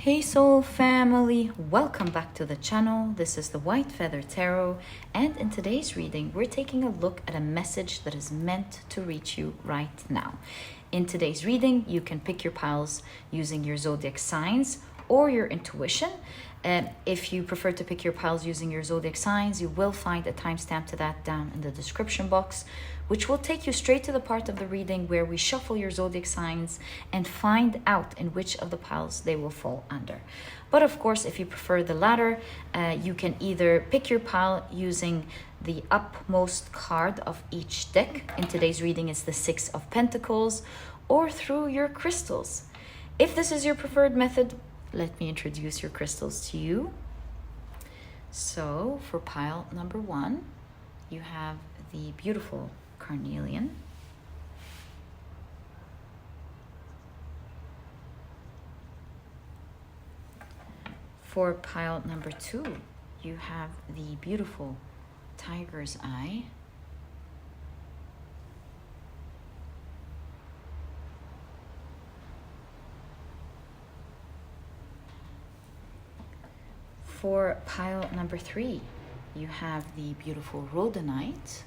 Hey soul family, welcome back to the channel. This is the White Feather Tarot, and in today's reading we're taking a look at a message that is meant to reach you right now. In today's reading you can pick your piles using your zodiac signs or your intuition. If you prefer to pick your piles using your zodiac signs, you will find a timestamp to that down in the description box, which will take you straight to the part of the reading where we shuffle your zodiac signs and find out in which of the piles they will fall under. But of course, if you prefer the latter, you can either pick your pile using the upmost card of each deck. In today's reading, it's the Six of Pentacles, or through your crystals. If this is your preferred method, let me introduce your crystals to you. So for pile number 1, you have the beautiful Carnelian. For pile number 2, you have the beautiful Tiger's Eye. For pile number 3, you have the beautiful Rhodonite.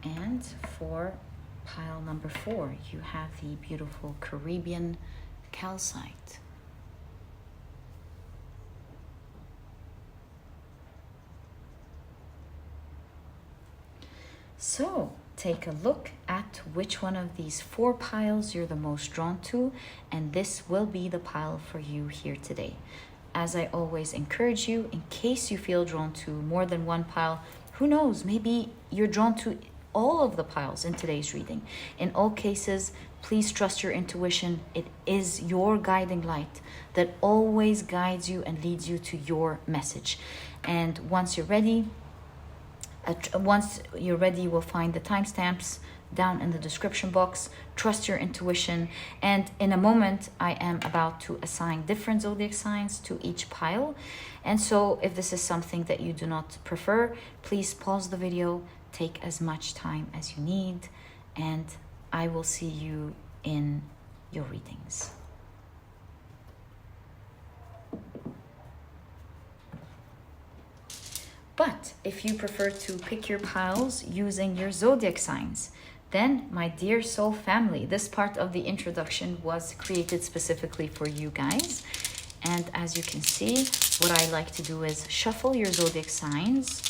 And for pile number 4, you have the beautiful Caribbean Calcite. So, take a look at which one of these 4 piles you're the most drawn to, and this will be the pile for you here today. As I always encourage you, in case you feel drawn to more than one pile, who knows, maybe you're drawn to all of the piles in today's reading. In all cases, please trust your intuition. It is your guiding light that always guides you and leads you to your message. And once you're ready, you will find the timestamps down in the description box. Trust your intuition. And in a moment, I am about to assign different zodiac signs to each pile. And so if this is something that you do not prefer, please pause the video, take as much time as you need, and I will see you in your readings. But if you prefer to pick your piles using your zodiac signs, then my dear soul family, this part of the introduction was created specifically for you guys. And as you can see, what I like to do is shuffle your zodiac signs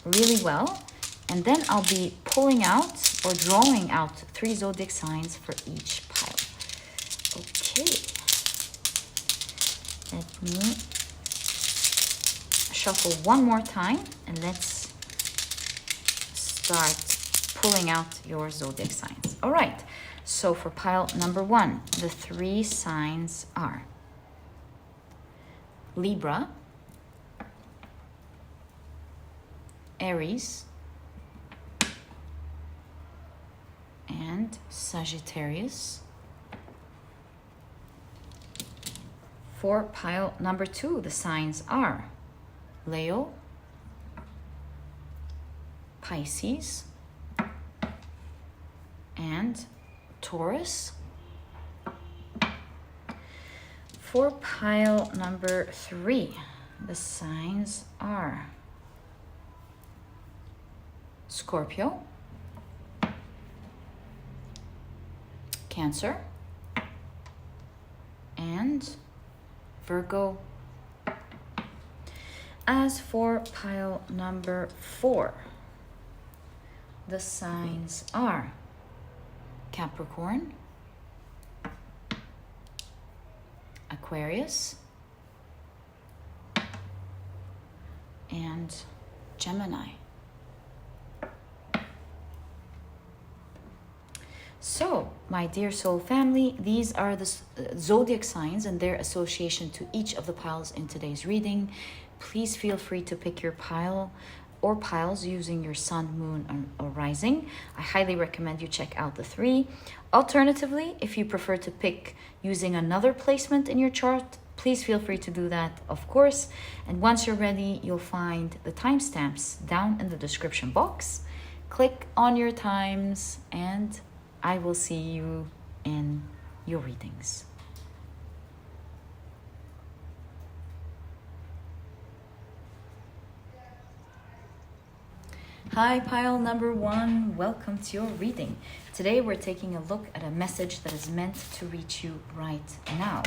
really well. And then I'll be pulling out or drawing out 3 zodiac signs for each pile. Okay. Let me shuffle one more time, and let's start pulling out your zodiac signs. All right, so for pile number 1, the 3 signs are Libra, Aries, and Sagittarius. For pile number 2, the signs are Leo, Pisces, and Taurus. For pile number 3, the signs are Scorpio, Cancer, and Virgo. As for pile number 4, the signs are Capricorn, Aquarius, and Gemini. So, my dear soul family, these are the zodiac signs and their association to each of the piles in today's reading. Please feel free to pick your pile or piles using your sun, moon, or rising. I highly recommend you check out the 3. Alternatively, if you prefer to pick using another placement in your chart, please feel free to do that, of course. And once you're ready, you'll find the timestamps down in the description box. click on your times, and I will see you in your readings. Hi, pile number 1. Welcome to your reading. Today we're taking a look at a message that is meant to reach you right now.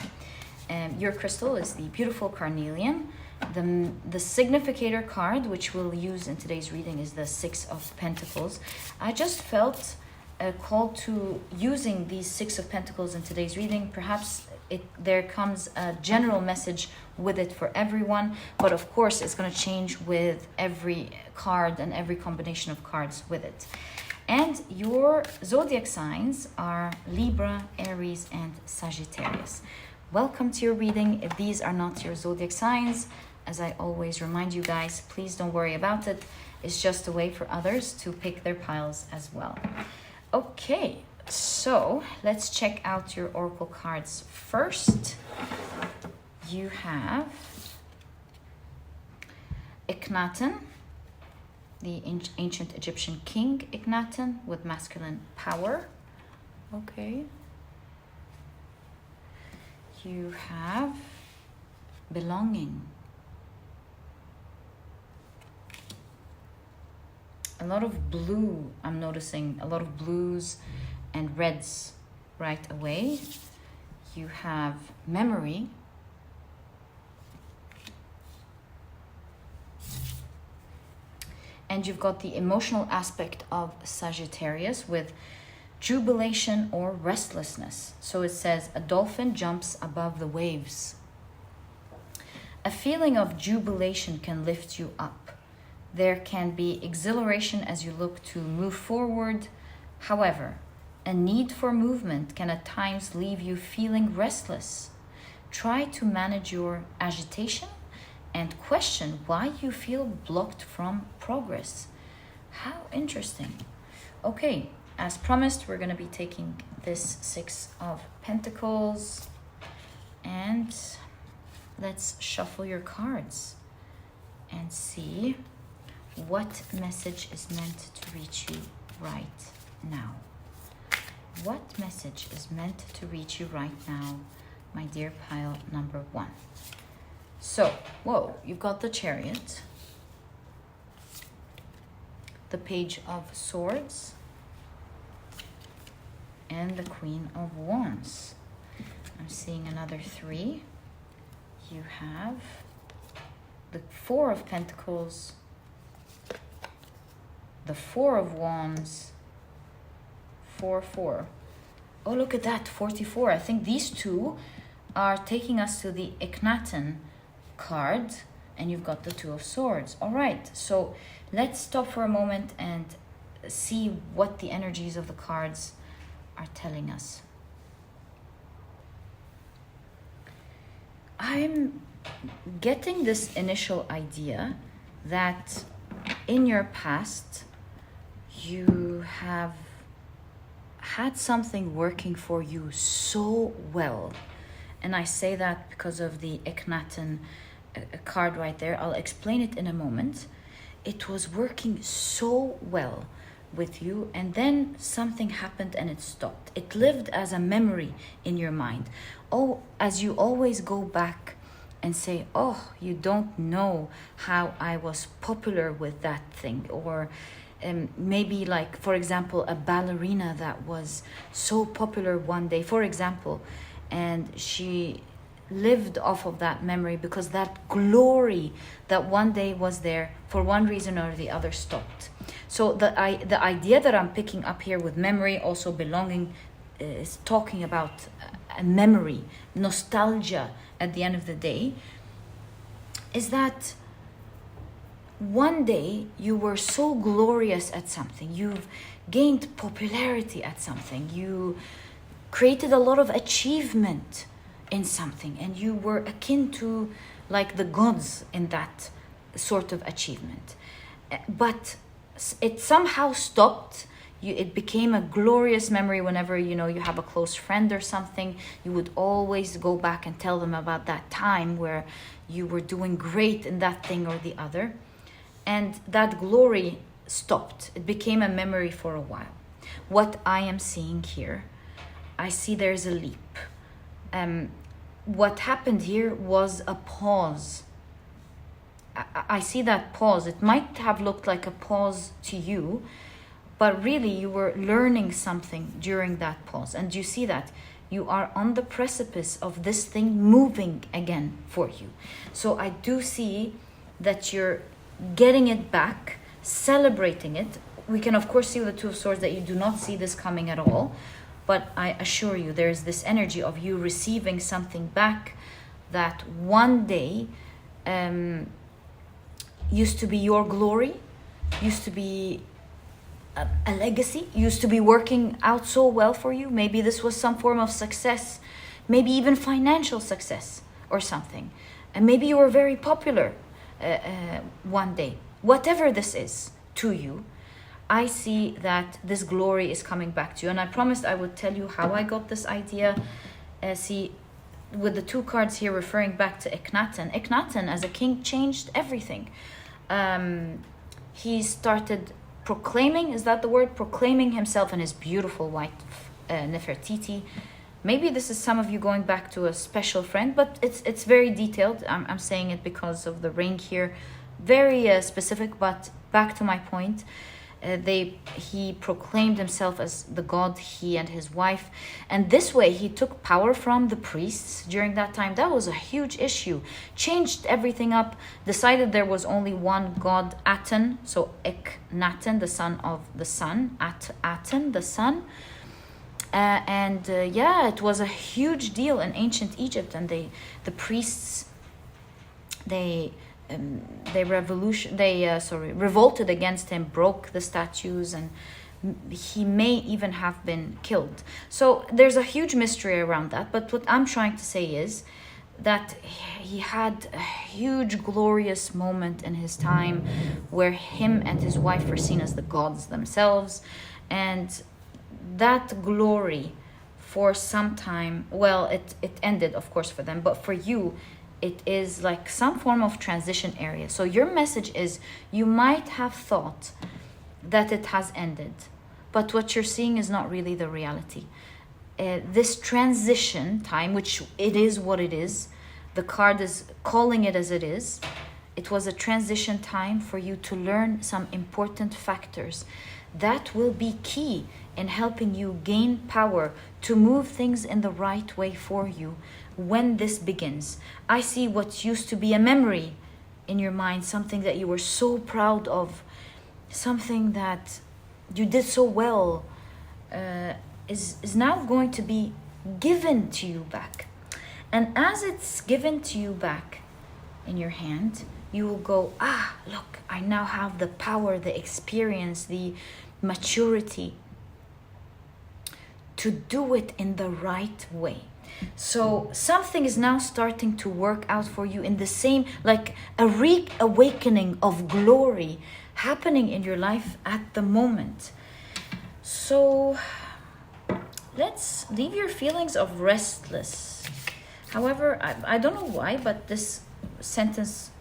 Your crystal is the beautiful Carnelian. The significator card, which we'll use in today's reading, is the Six of Pentacles. I just felt a call to using these Six of Pentacles in today's reading. Perhaps there comes a general message with it for everyone, but of course it's going to change with every card and every combination of cards with it. And your zodiac signs are Libra, Aries, and Sagittarius. Welcome to your reading. If these are not your zodiac signs, as I always remind you guys, please don't worry about it. It's just a way for others to pick their piles as well. Okay, so let's check out your oracle cards first. You have Akhenaten, the ancient Egyptian king Akhenaten with masculine power. Okay. You have belonging. A lot of blue, I'm noticing a lot of blues and reds right away. You have memory. And you've got the emotional aspect of Sagittarius with jubilation or restlessness. So it says, a dolphin jumps above the waves. A feeling of jubilation can lift you up. There can be exhilaration as you look to move forward. However, a need for movement can at times leave you feeling restless. Try to manage your agitation and question why you feel blocked from progress. How interesting. Okay, as promised, we're going to be taking this Six of Pentacles, and let's shuffle your cards and see what message is meant to reach you right now. What message is meant to reach you right now, my dear pile number 1? So, whoa, you've got the Chariot, the Page of Swords, and the Queen of Wands. I'm seeing another 3. You have the Four of Pentacles, the Four of Wands, 4. Oh, look at that, 44. I think these two are taking us to the Akhenaten card, and you've got the Two of Swords. All right, so let's stop for a moment and see what the energies of the cards are telling us. I'm getting this initial idea that in your past you have had something working for you so well, and I say that because of the Akhenaten card right there. I'll explain it in a moment. It was working so well with you, and then something happened and it stopped. It lived as a memory in your mind. Oh, as you always go back and say, oh, you don't know how I was popular with that thing. Or maybe, like, for example, a ballerina that was so popular one day, for example, and she lived off of that memory because that glory that one day was there, for one reason or the other, stopped. So the idea that I'm picking up here with memory, also belonging, is talking about a memory, nostalgia at the end of the day, is that one day you were so glorious at something, you've gained popularity at something, you created a lot of achievement in something, and you were akin to like the gods in that sort of achievement. But it somehow stopped. It became a glorious memory. Whenever you have a close friend or something, you would always go back and tell them about that time where you were doing great in that thing or the other. And that glory stopped. It became a memory for a while. What I am seeing here, I see there's a leap. What happened here was a pause. I see that pause. It might have looked like a pause to you, but really you were learning something during that pause. And you see that you are on the precipice of this thing moving again for you. So I do see that you're getting it back, celebrating it. We can of course see with the Two of Swords that you do not see this coming at all. But I assure you, there is this energy of you receiving something back that one day used to be your glory, used to be a legacy, used to be working out so well for you. Maybe this was some form of success, maybe even financial success or something. And maybe you were very popular one day. Whatever this is to you, I see that this glory is coming back to you. And I promised I would tell you how I got this idea. See, with the two cards here referring back to Akhenaten. Akhenaten, as a king, changed everything. He started proclaiming, is that the word? Proclaiming himself and his beautiful white Nefertiti. Maybe this is some of you going back to a special friend, but it's very detailed. I'm saying it because of the ring here. Very specific, but back to my point. He proclaimed himself as the god, he and his wife, and this way he took power from the priests during that time. That was a huge issue. Changed everything up, decided there was only one god, Aten, so Akhenaten, the son of the sun, Aten, the sun. Yeah, it was a huge deal in ancient Egypt, and the priests, they revolted against him, broke the statues, and he may even have been killed. So there's a huge mystery around that. But what I'm trying to say is that he had a huge glorious moment in his time where him and his wife were seen as the gods themselves. And that glory for some time, well, it ended of course for them, but for you it is like some form of transition area. So your message is, you might have thought that it has ended, but what you're seeing is not really the reality. This transition time, which it is what it is, the card is calling it as it is. It was a transition time for you to learn some important factors that will be key in helping you gain power to move things in the right way for you when this begins. I see what used to be a memory in your mind, something that you were so proud of, something that you did so well, is now going to be given to you back. And as it's given to you back in your hand, you will go, look, I now have the power, the experience, the maturity to do it in the right way. So something is now starting to work out for you in the same, like a reawakening of glory happening in your life at the moment. So let's leave your feelings of restless. However, I don't know why, but this sentence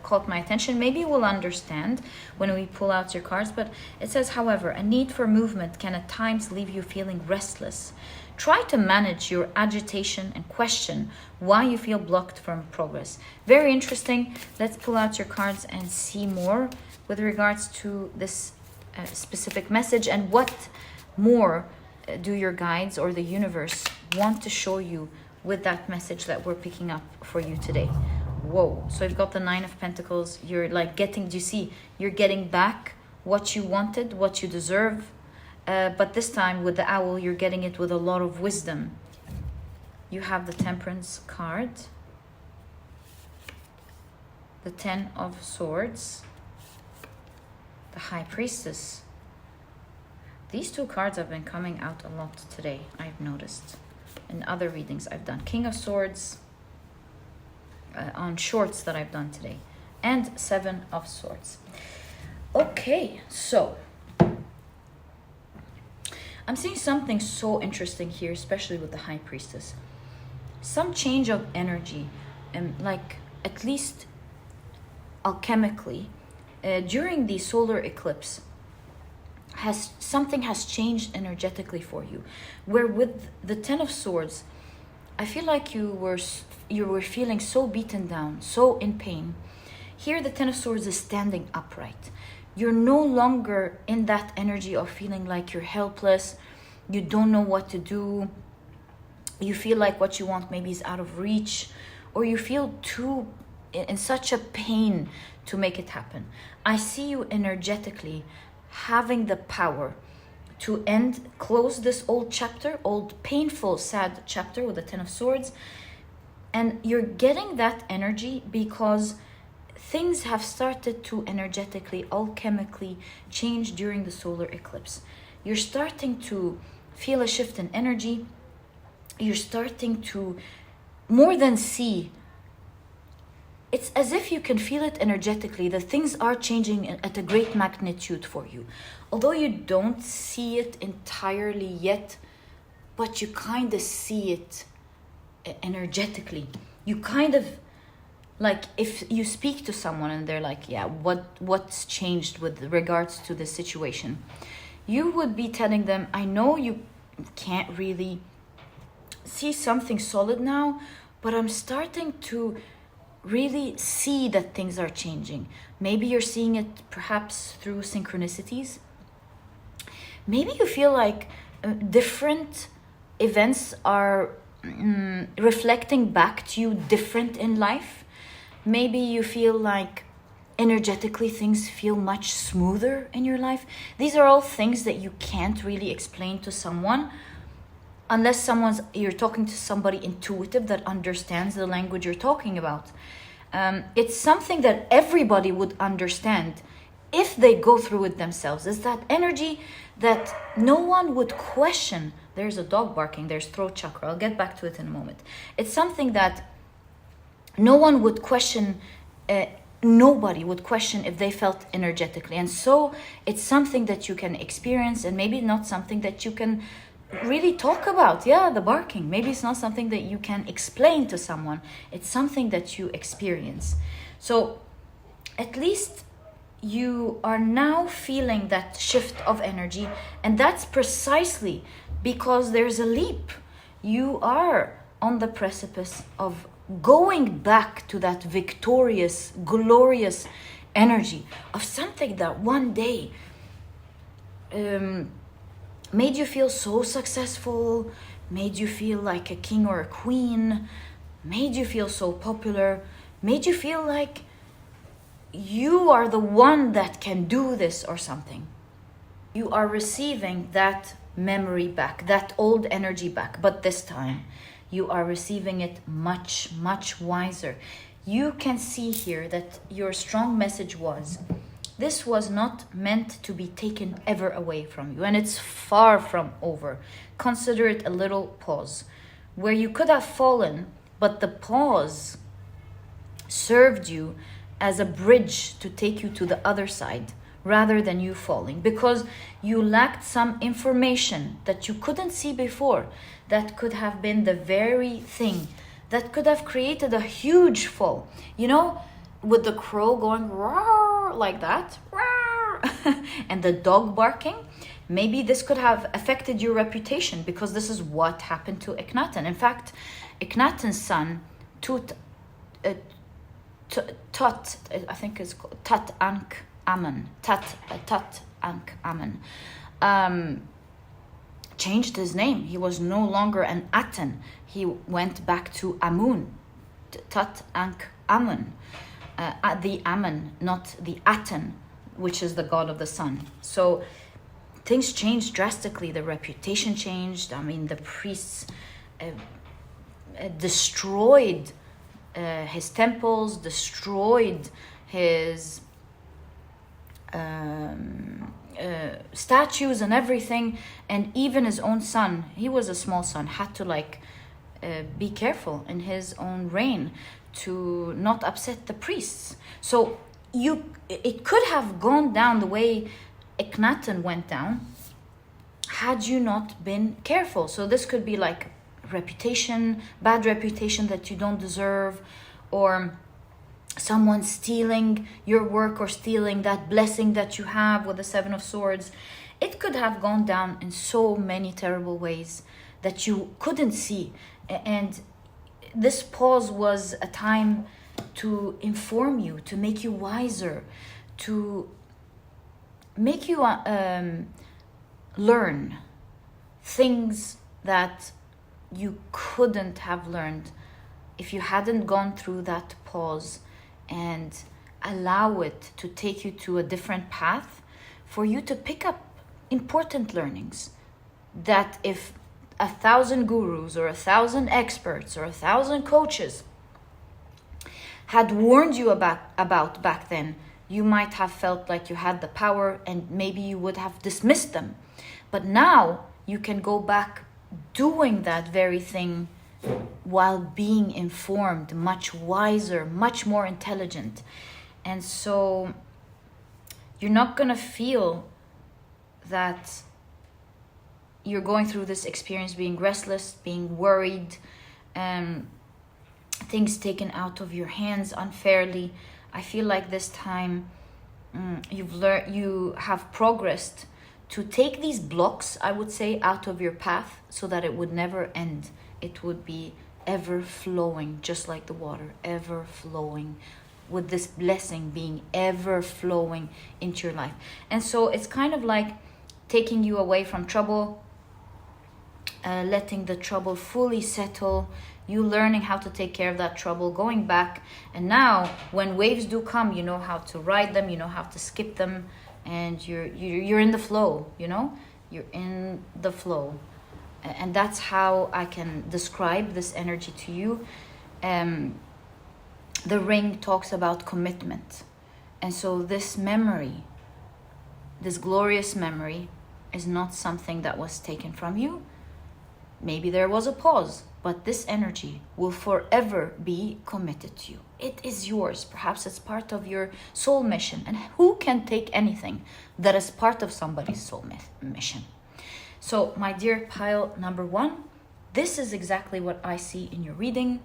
caught my attention. Maybe you will understand when we pull out your cards, but it says, however, a need for movement can at times leave you feeling restless. Try to manage your agitation and question why you feel blocked from progress. Very interesting. Let's pull out your cards and see more with regards to this specific message, and what more do your guides or the universe want to show you with that message that we're picking up for you today. Whoa. So you've got the Nine of Pentacles. You're like getting, do you see? You're getting back what you wanted, what you deserve. But this time with the owl, you're getting it with a lot of wisdom. You have the Temperance card, the Ten of Swords, the High Priestess. These two cards have been coming out a lot today, I've noticed. In other readings I've done. King of Swords on shorts that I've done today. And Seven of Swords. Okay, so I'm seeing something so interesting here, especially with the High Priestess. Some change of energy, and like at least alchemically, during the solar eclipse, something has changed energetically for you, where with the Ten of Swords, I feel like you were feeling so beaten down, so in pain. Here the Ten of Swords is standing upright. You're no longer in that energy of feeling like you're helpless, you don't know what to do, you feel like what you want maybe is out of reach, or you feel too in such a pain to make it happen. I see you energetically having the power to close this old chapter, old painful, sad chapter with the Ten of Swords. And you're getting that energy because things have started to energetically, alchemically change during the solar eclipse. You're starting to feel a shift in energy. You're starting to more than see. It's as if you can feel it energetically, that things are changing at a great magnitude for you. Although you don't see it entirely yet, but you kind of see it energetically. You kind of, like, if you speak to someone and they're like, yeah, what's changed with regards to this situation? You would be telling them, I know you can't really see something solid now, but I'm starting to really see that things are changing. Maybe you're seeing it perhaps through synchronicities. Maybe you feel like different events are reflecting back to you different in life. Maybe you feel like energetically things feel much smoother in your life. These are all things that you can't really explain to someone unless you're talking to somebody intuitive that understands the language you're talking about. It's something that everybody would understand if they go through it themselves. It's that energy that no one would question. There's a dog barking, there's throat chakra. I'll get back to it in a moment. It's something that no one would question, nobody would question if they felt energetically. And so it's something that you can experience, and maybe not something that you can really talk about. Yeah, the barking. Maybe it's not something that you can explain to someone. It's something that you experience. So at least you are now feeling that shift of energy, and that's precisely because there's a leap. You are on the precipice of going back to that victorious, glorious energy of something that one day made you feel so successful, made you feel like a king or a queen, made you feel so popular, made you feel like you are the one that can do this or something. You are receiving that memory back, that old energy back, but this time you are receiving it much, much wiser. You can see here that your strong message was, this was not meant to be taken ever away from you, and it's far from over. Consider it a little pause where you could have fallen, but the pause served you as a bridge to take you to the other side rather than you falling, because you lacked some information that you couldn't see before that could have been the very thing that could have created a huge fall. You know, with the crow going roar like that, roar, and the dog barking, maybe this could have affected your reputation, because this is what happened to Akhenaten. In fact, Akhenaten's son, Tut, I think it's called Tut-Ankh-Amun, Tut-Ankh-Amun, changed his name. He was no longer an Aten. He went back to Amun, Tut-Ankh-Amun, the Amun, not the Aten, which is the god of the sun. So things changed drastically. The reputation changed. I mean, the priests destroyed his temples, destroyed his statues and everything, and even his own son, he was a small son, had to be careful in his own reign to not upset the priests. So it could have gone down the way Akhenaten went down had you not been careful. So this could be like reputation, bad reputation that you don't deserve, or someone stealing your work or stealing that blessing that you have with the Seven of Swords. It could have gone down in so many terrible ways that you couldn't see. And this pause was a time to inform you, to make you wiser, to make you learn things that you couldn't have learned if you hadn't gone through that pause and allow it to take you to a different path, for you to pick up important learnings that if 1,000 gurus or 1,000 experts or 1,000 coaches had warned you about back then, you might have felt like you had the power and maybe you would have dismissed them. But now you can go back doing that very thing while being informed, much wiser, much more intelligent. And so you're not going to feel that you're going through this experience being restless, being worried, things taken out of your hands unfairly. I feel like this time you have progressed to take these blocks, I would say, out of your path so that it would never end. It would be ever flowing, just like the water, ever flowing, with this blessing being ever flowing into your life. And so it's kind of like taking you away from trouble, letting the trouble fully settle, you learning how to take care of that trouble, going back. And now when waves do come, you know how to ride them, you know how to skip them, and you're in the flow, you know? You're in the flow. And that's how I can describe this energy to you. The ring talks about commitment. And so this memory, this glorious memory, is not something that was taken from you. Maybe there was a pause, but this energy will forever be committed to you. It is yours. Perhaps it's part of your soul mission. And who can take anything that is part of somebody's soul mission? So, my dear pile number 1, this is exactly what I see in your reading.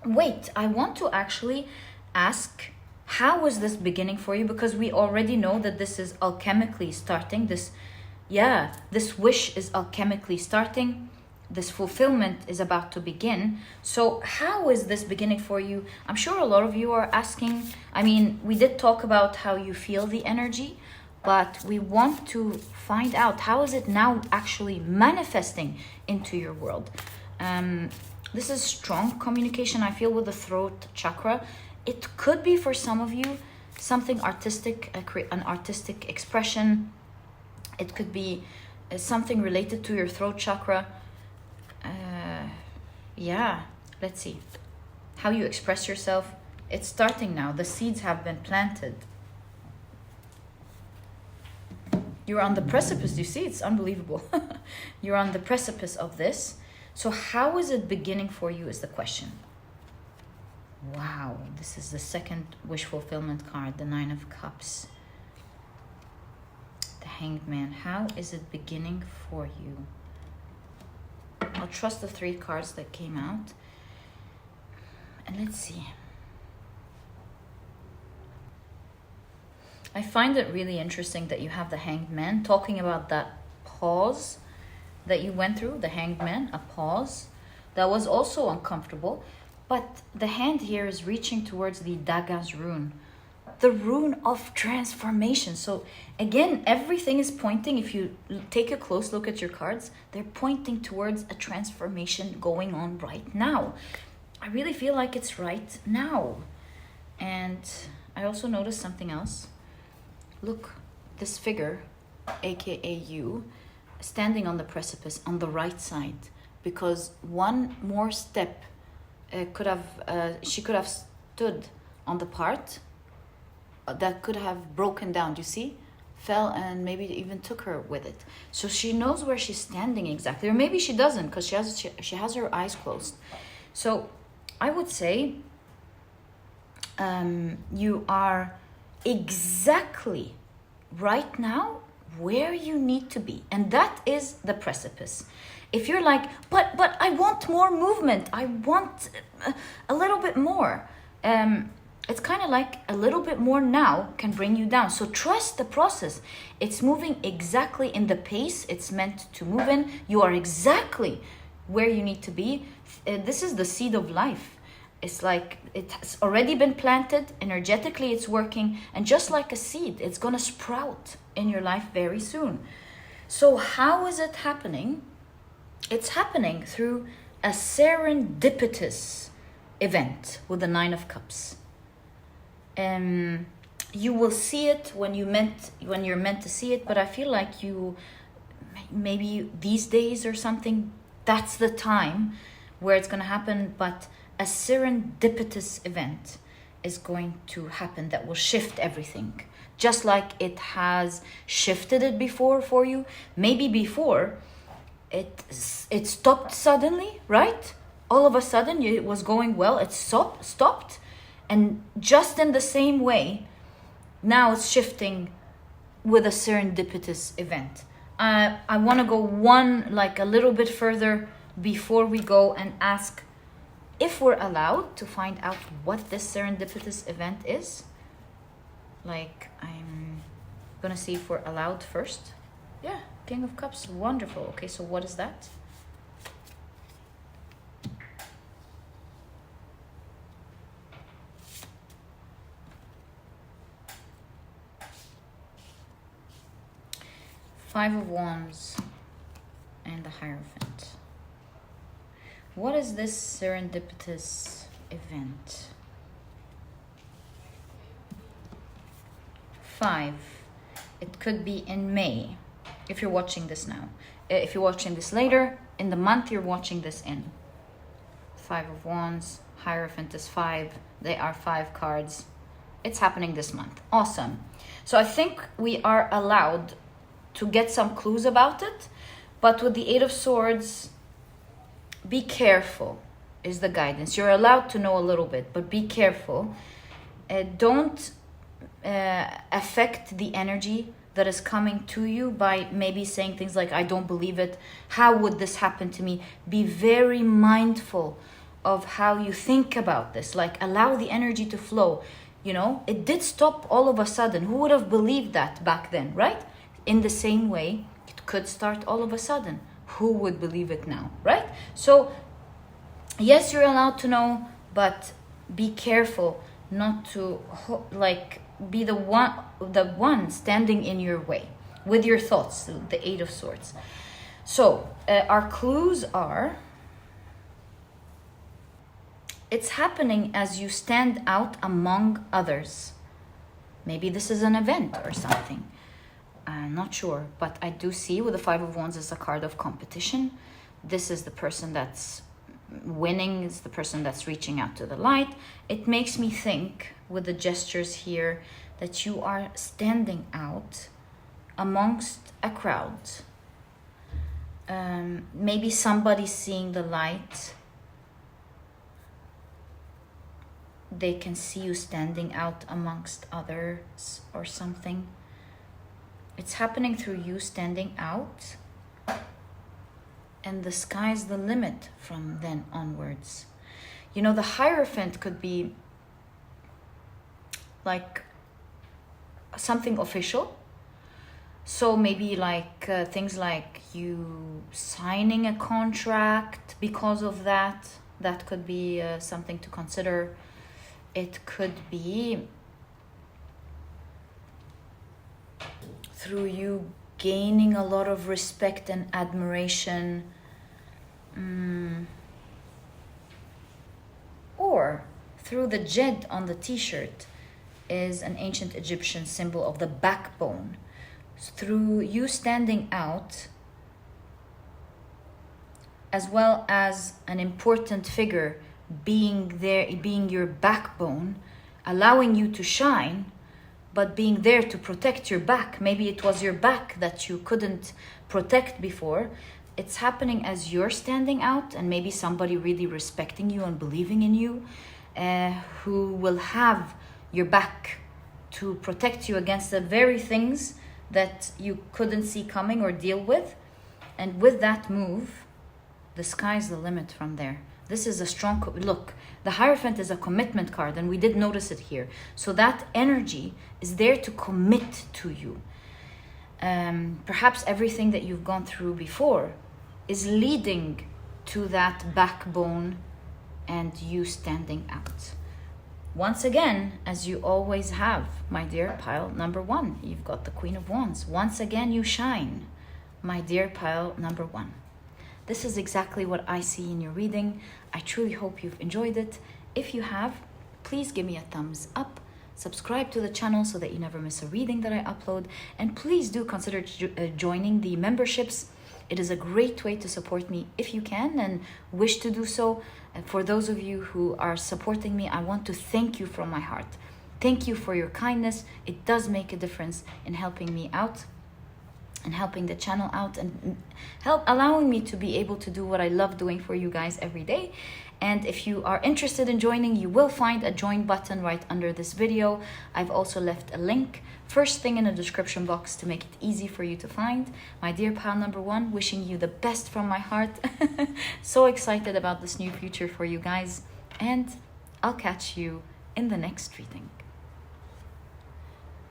Wait, I want to actually ask, how was this beginning for you? Because we already know that this is alchemically starting. This wish is alchemically starting. This fulfillment is about to begin. So how is this beginning for you? I'm sure a lot of you are asking. I mean, we did talk about how you feel the energy, but we want to find out, how is it now actually manifesting into your world? This is strong communication, I feel, with the throat chakra. It could be for some of you something artistic, an artistic expression. It could be something related to your throat chakra. Let's see. How you express yourself. It's starting now. The seeds have been planted. You're on the precipice. You see, it's unbelievable. You're on the precipice of this. So how is it beginning for you is the question. Wow, this is the second wish fulfillment card, the 9 of Cups. The Hanged Man. How is it beginning for you? I'll trust the 3 cards that came out. And let's see. I find it really interesting that you have the Hanged Man talking about that pause that you went through, the Hanged Man, a pause that was also uncomfortable. But the hand here is reaching towards the Dagaz rune, the rune of transformation. So again, everything is pointing, if you take a close look at your cards, they're pointing towards a transformation going on right now. I really feel like it's right now. And I also noticed something else. Look, this figure, aka you, standing on the precipice on the right side, because one more step she could have stood on the part that could have broken down. Do you see? Fell and maybe even took her with it. So she knows where she's standing exactly, or maybe she doesn't, because she has her eyes closed. So I would say you are exactly right now where you need to be, and that is the precipice. If you're like, but I want more movement, I want a little bit more, it's kind of like a little bit more now can bring you down. So trust the process. It's moving exactly in the pace it's meant to move in. You are exactly where you need to be. This is the seed of life. It's like it has already been planted. Energetically, it's working. And just like a seed, it's going to sprout in your life very soon. So how is it happening? It's happening through a serendipitous event with the 9 of Cups. You will see it when you're meant to see it, but I feel like you maybe these days or something, that's the time where it's going to happen. But a serendipitous event is going to happen that will shift everything, just like it has shifted it before for you. Maybe before it stopped suddenly, right? All of a sudden it was going well, it stopped. And just in the same way, now it's shifting with a serendipitous event. I want to go a little bit further before we go and ask if we're allowed to find out what this serendipitous event is. Like, I'm going to see if we're allowed first. Yeah, King of Cups, wonderful. Okay, so what is that? Five of Wands and the Hierophant. What is this serendipitous event? 5. It could be in May, if you're watching this now. If you're watching this later, in the month you're watching this in. 5 of Wands, Hierophant is 5. They are 5 cards. It's happening this month. Awesome. So I think we are allowed to get some clues about it, but with the 8 of Swords, be careful is the guidance. You're allowed to know a little bit, but be careful. Don't affect the energy that is coming to you by maybe saying things like, I don't believe it. How would this happen to me? Be very mindful of how you think about this. Like, allow the energy to flow. You know, it did stop all of a sudden. Who would have believed that back then, right? In the same way, it could start all of a sudden. Who would believe it now, right? So, yes, you're allowed to know, but be careful not to be the one standing in your way with your thoughts, the 8 of Swords. So, our clues are, it's happening as you stand out among others. Maybe this is an event or something. I'm not sure, but I do see with the 5 of Wands as a card of competition. This is the person that's winning, it's the person that's reaching out to the light. It makes me think with the gestures here that you are standing out amongst a crowd. Maybe somebody seeing the light. They can see you standing out amongst others or something. It's happening through you standing out, and the sky's the limit from then onwards. You know, the Hierophant could be like something official. So maybe like things like you signing a contract because of that. That could be something to consider. It could be through you gaining a lot of respect and admiration, or through the Jed on the t-shirt is an ancient Egyptian symbol of the backbone. Through you standing out, as well as an important figure being there, being your backbone, allowing you to shine, but being there to protect your back. Maybe it was your back that you couldn't protect before. It's happening as you're standing out, and maybe somebody really respecting you and believing in you, who will have your back to protect you against the very things that you couldn't see coming or deal with. And with that move, the sky's the limit from there. This is a strong, look, the Hierophant is a commitment card, and we did notice it here. So that energy is there to commit to you. Perhaps everything that you've gone through before is leading to that backbone and you standing out. Once again, as you always have, my dear pile number 1, you've got the Queen of Wands. Once again, you shine, my dear pile number 1. This is exactly what I see in your reading. I truly hope you've enjoyed it. If you have, please give me a thumbs up. Subscribe to the channel so that you never miss a reading that I upload. And please do consider joining the memberships. It is a great way to support me if you can and wish to do so. And for those of you who are supporting me, I want to thank you from my heart. Thank you for your kindness. It does make a difference in helping me out and helping the channel out and allowing me to be able to do what I love doing for you guys every day. And if you are interested in joining, you will find a join button right under this video. I've also left a link first thing in the description box to make it easy for you to find. My dear pile number 1, wishing you the best from my heart. So excited about this new future for you guys. And I'll catch you in the next reading.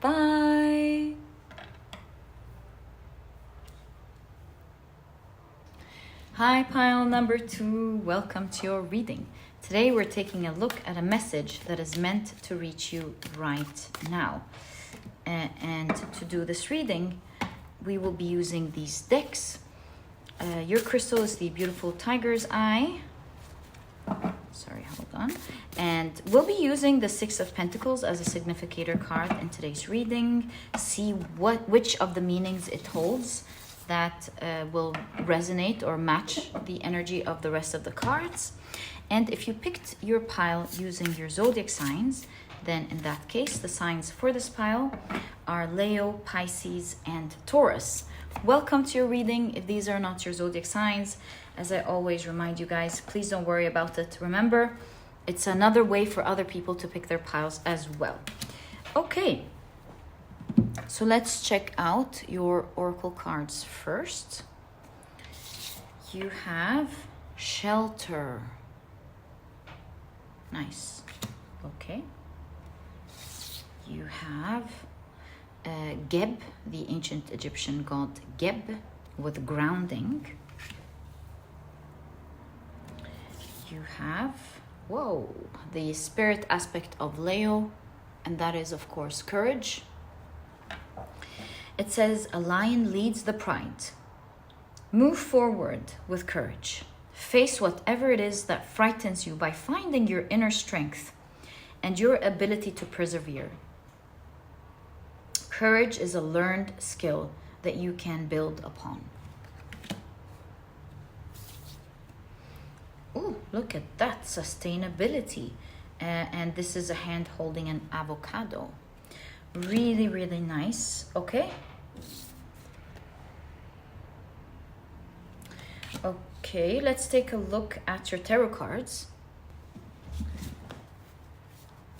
Bye. Hi pile number 2, welcome to your reading. Today we're taking a look at a message that is meant to reach you right now. And to do this reading, we will be using these decks. Your crystal is the beautiful Tiger's Eye. Sorry, hold on. And we'll be using the 6 of Pentacles as a significator card in today's reading. See which of the meanings it holds that will resonate or match the energy of the rest of the cards. And if you picked your pile using your zodiac signs, then in that case, the signs for this pile are Leo, Pisces, and Taurus. Welcome to your reading. If these are not your zodiac signs, as I always remind you guys, please don't worry about it. Remember, it's another way for other people to pick their piles as well. Okay. So let's check out your oracle cards first. You have Shelter. Nice. Okay. You have Geb, the ancient Egyptian god Geb, with grounding. You have, whoa, the spirit aspect of Leo, and that is, of course, courage. It says, a lion leads the pride. Move forward with courage. Face whatever it is that frightens you by finding your inner strength and your ability to persevere. Courage is a learned skill that you can build upon. Oh, look at that, sustainability. And this is a hand holding an avocado. Really, really nice. Okay. Okay, let's take a look at your tarot cards.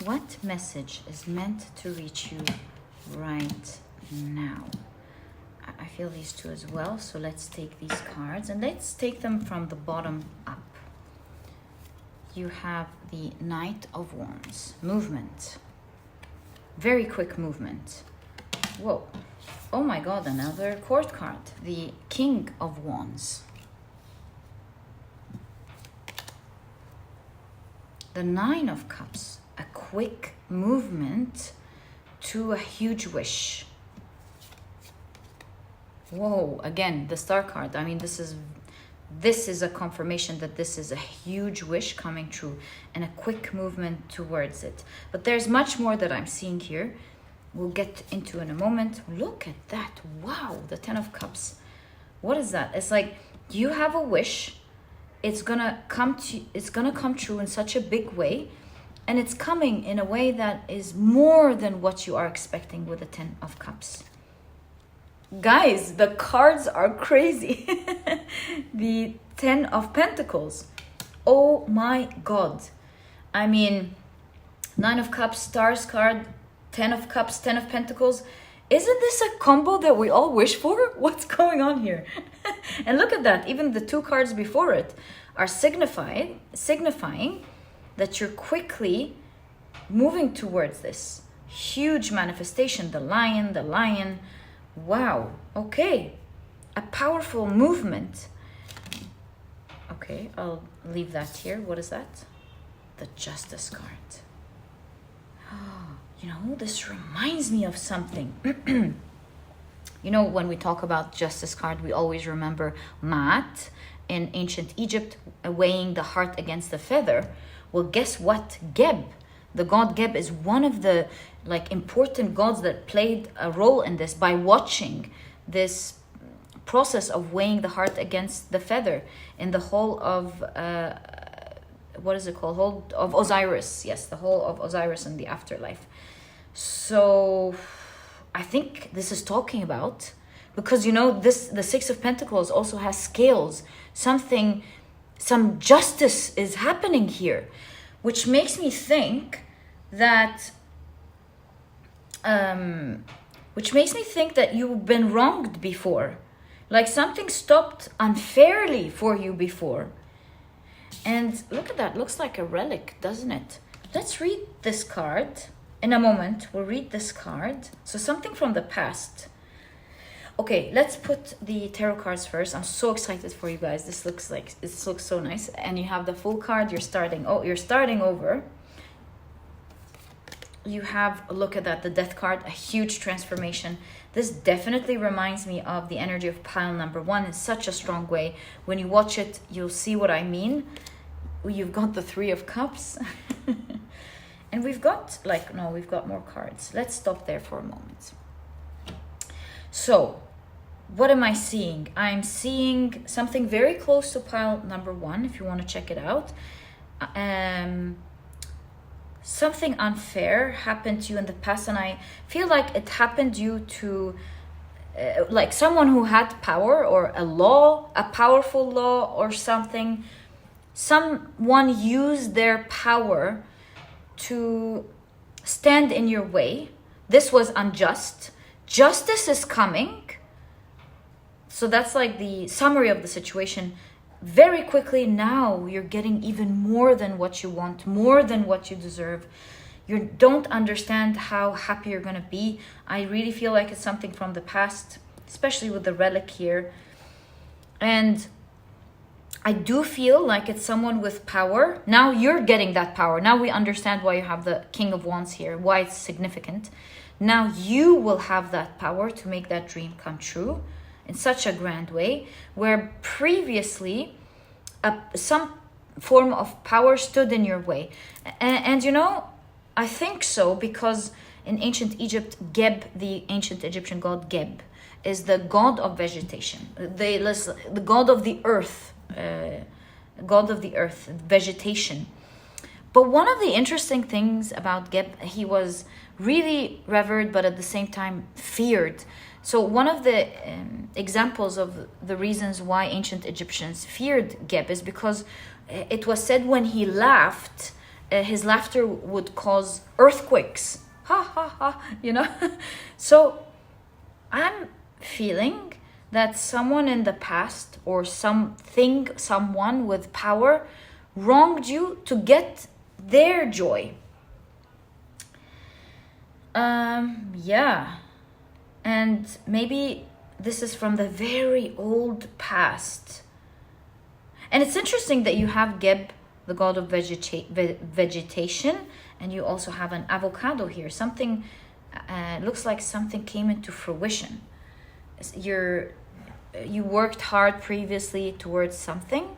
What message is meant to reach you right now? I feel these two as well, so let's take these cards and let's take them from the bottom up. You have the Knight of Wands. Movement. Very quick movement. Whoa. Oh my god, another court card. The King of Wands. The Nine of Cups. A quick movement to a huge wish. Whoa, again, the Star card. I mean, this is a confirmation that this is a huge wish coming true and a quick movement towards it. But there's much more that I'm seeing here. We'll get into in a moment. Look at that. Wow, the 10 of Cups. What is that? It's like you have a wish. It's gonna come true in such a big way. And it's coming in a way that is more than what you are expecting with the 10 of Cups. Guys, the cards are crazy. The 10 of Pentacles. Oh my god. I mean, 9 of Cups, Stars card, 10 of Cups, 10 of Pentacles. Isn't this a combo that we all wish for? What's going on here? And look at that. Even the two cards before it are signifying that you're quickly moving towards this huge manifestation. The lion. Wow. Okay. A powerful movement. Okay, I'll leave that here. What is that? The Justice card. You know, this reminds me of something. You know, when we talk about Justice card, we always remember Maat in ancient Egypt weighing the heart against the feather. Well, guess what? Geb, the god Geb, is one of the important gods that played a role in this by watching this process of weighing the heart against the feather in the hall of what is it called? Hall of Osiris. Yes, the hall of Osiris in the afterlife. So I think this is talking about, because you know the Six of Pentacles also has scales. Some justice is happening here, which makes me think that you've been wronged before. Like something stopped unfairly for you before. And look at that, looks like a relic, doesn't it? Let's read this card. In a moment, we'll read this card. So something from the past. Okay, let's put the tarot cards first. I'm so excited for you guys. This looks so nice. And you have the full card. You're starting over. You have a look at that, the Death card, a huge transformation. This definitely reminds me of the energy of pile number 1 in such a strong way. When you watch it, you'll see what I mean. You've got the Three of Cups. And we've got more cards. Let's stop there for a moment. So, what am I seeing? I'm seeing something very close to pile number 1, if you want to check it out. Something unfair happened to you in the past, and I feel like it happened due to like someone who had power, or a powerful law or something. Someone used their power to stand in your way. This was unjust. Justice is coming. So that's like the summary of the situation. Very quickly now you're getting even more than what you want, more than what you deserve. You don't understand how happy you're going to be. I really feel like it's something from the past, especially with the relic here. And I do feel like it's someone with power. Now you're getting that power. Now we understand why you have the King of Wands here, why it's significant. Now you will have that power to make that dream come true in such a grand way, where previously some form of power stood in your way. And you know, I think so because in ancient Egypt, Geb, the ancient Egyptian god Geb, is the god of vegetation, the god of the earth, vegetation. But one of the interesting things about Geb, he was really revered, but at the same time feared. So one of the examples of the reasons why ancient Egyptians feared Geb is because it was said when he laughed, his laughter would cause earthquakes. Ha ha ha, you know? So I'm feeling that someone in the past or someone with power wronged you to get their joy. Yeah. And maybe this is from the very old past. And it's interesting that you have Geb, the god of vegetation, and you also have an avocado here. Something looks like something came into fruition. You worked hard previously towards something.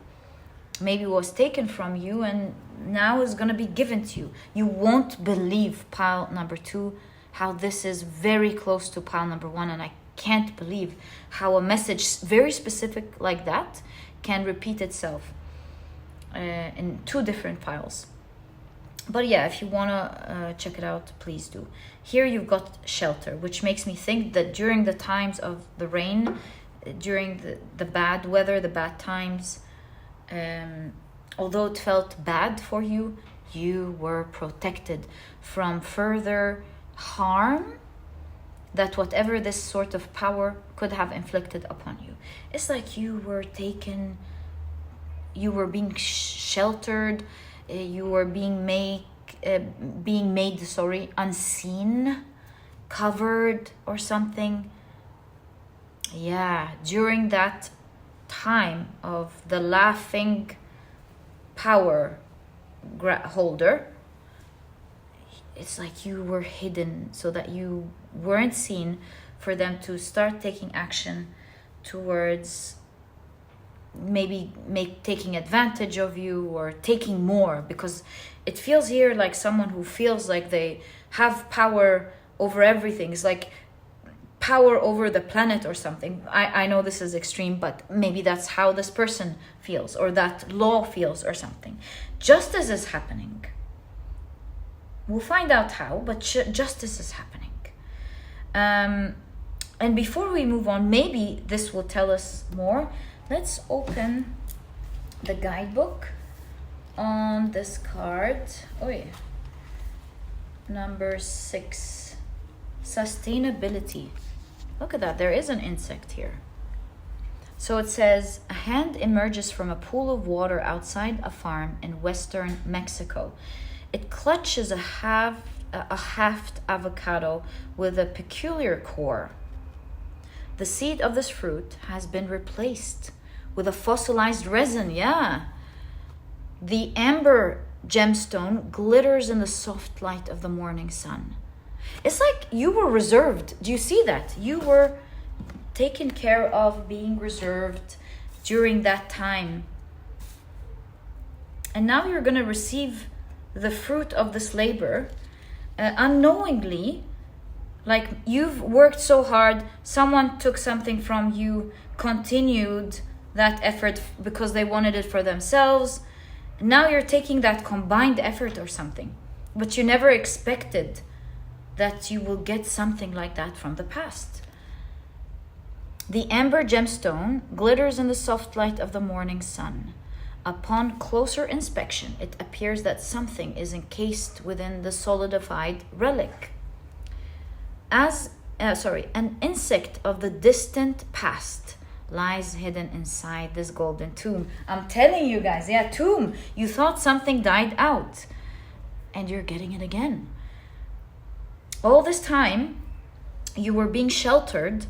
Maybe it was taken from you and now is going to be given to you. You won't believe pile number 2, how this is very close to pile number 1, and I can't believe how a message very specific like that can repeat itself in 2 different piles. But yeah, if you want to check it out, please do. Here you've got shelter, which makes me think that during the times of the rain, during the bad weather, the bad times, although it felt bad for you, you were protected from further harm that whatever this sort of power could have inflicted upon you. It's like you were taken, you were being sheltered, you were being made unseen, covered or something. Yeah, during that time of the laughing power holder, it's like you were hidden so that you weren't seen, for them to start taking action towards maybe taking advantage of you or taking more, because it feels here like someone who feels like they have power over everything. It's like power over the planet or something. I know this is extreme, but maybe that's how this person feels, or that law feels or something. Justice is happening. We'll find out how, but justice is happening. And before we move on, maybe this will tell us more. Let's open the guidebook on this card. Oh yeah. Number 6, sustainability. Look at that, there is an insect here. So it says, a hand emerges from a pool of water outside a farm in western Mexico. It clutches a halved avocado with a peculiar core. The seed of this fruit has been replaced with a fossilized resin. Yeah. The amber gemstone glitters in the soft light of the morning sun. It's like you were reserved. Do you see that? You were taken care of, being reserved during that time. And now you're going to receive the fruit of this labor unknowingly. Like, you've worked so hard, someone took something from you, continued that effort because they wanted it for themselves. Now you're taking that combined effort or something, but you never expected that you will get something like that from the past. The amber gemstone glitters in the soft light of the morning sun. Upon closer inspection, it appears that something is encased within the solidified relic. An insect of the distant past lies hidden inside this golden tomb. I'm telling you guys, yeah, tomb. You thought something died out, and you're getting it again. All this time, you were being sheltered,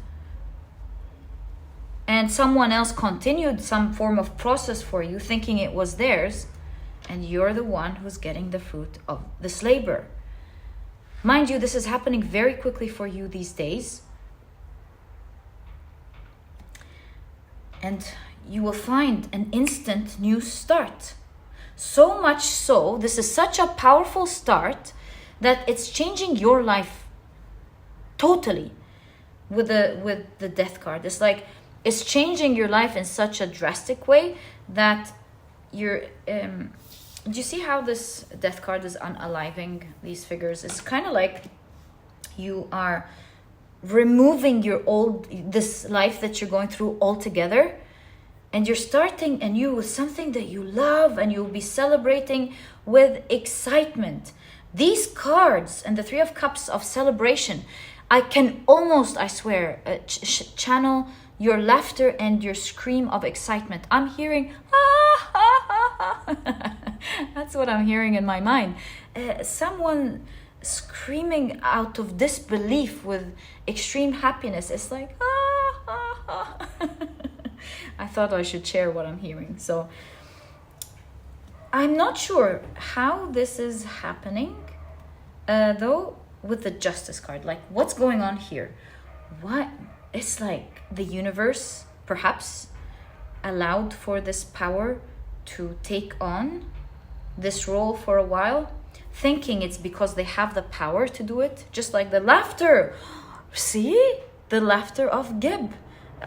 and someone else continued some form of process for you, thinking it was theirs, and you're the one who's getting the fruit of this labor. Mind you, this is happening very quickly for you these days. And you will find an instant new start. So much so, this is such a powerful start that it's changing your life totally with the death card. It's like it's changing your life in such a drastic way that you're... do you see how this death card is unaliving these figures? It's kind of like you are removing this life that you're going through altogether, and you're starting anew with something that you love, and you'll be celebrating with excitement. These cards and the Three of Cups of celebration, I can almost, I swear, channel your laughter and your scream of excitement. I'm hearing, that's what I'm hearing in my mind. Someone screaming out of disbelief with extreme happiness. It's like, I thought I should share what I'm hearing. So I'm not sure how this is happening, though, with the Justice card. Like, what's going on here? What? It's like the universe perhaps allowed for this power to take on this role for a while, thinking it's because they have the power to do it, just like the laughter. See? The laughter of Geb.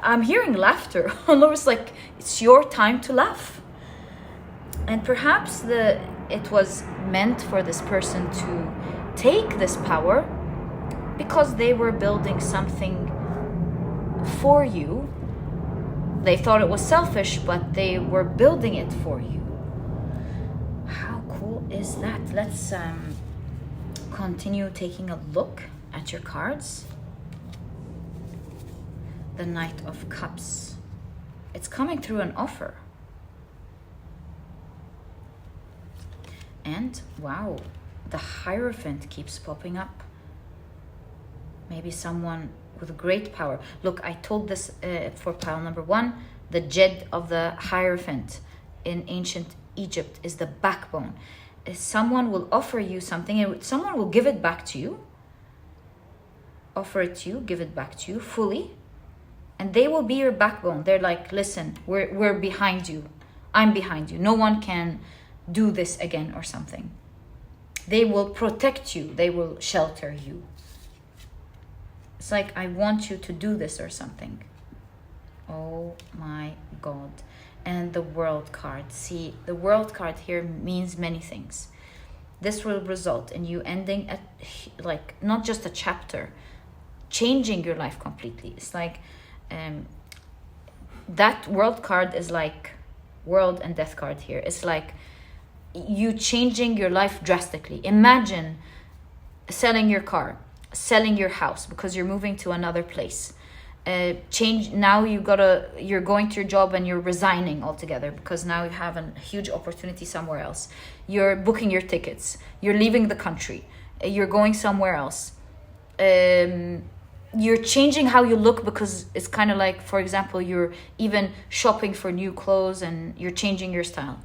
I'm hearing laughter. It's like it's your time to laugh. And perhaps it was meant for this person to take this power because they were building something for you. They thought it was selfish, but they were building it for you. How cool is that? Let's continue taking a look at your cards. The Knight of Cups. It's coming through an offer. And wow, the Hierophant keeps popping up. Maybe someone with great power. Look, I told this for pile number 1. The Jed of the Hierophant in ancient Egypt is the backbone. Someone will offer you something and someone will give it back to you. Offer it to you, give it back to you fully. And they will be your backbone. They're like, listen, we're behind you. I'm behind you. No one can do this again or something. They will protect you. They will shelter you. It's like, I want you to do this or something. Oh my God. And the World card. See, the World card here means many things. This will result in you ending at, like, not just a chapter, changing your life completely. It's like, that World card is like World and Death card here. It's like you changing your life drastically. Imagine selling your car, selling your house because you're moving to another place. Change now. You're going to your job and you're resigning altogether because now you have a huge opportunity somewhere else. You're booking your tickets. You're leaving the country. You're going somewhere else. You're changing how you look because it's kind of like, for example, you're even shopping for new clothes and you're changing your style.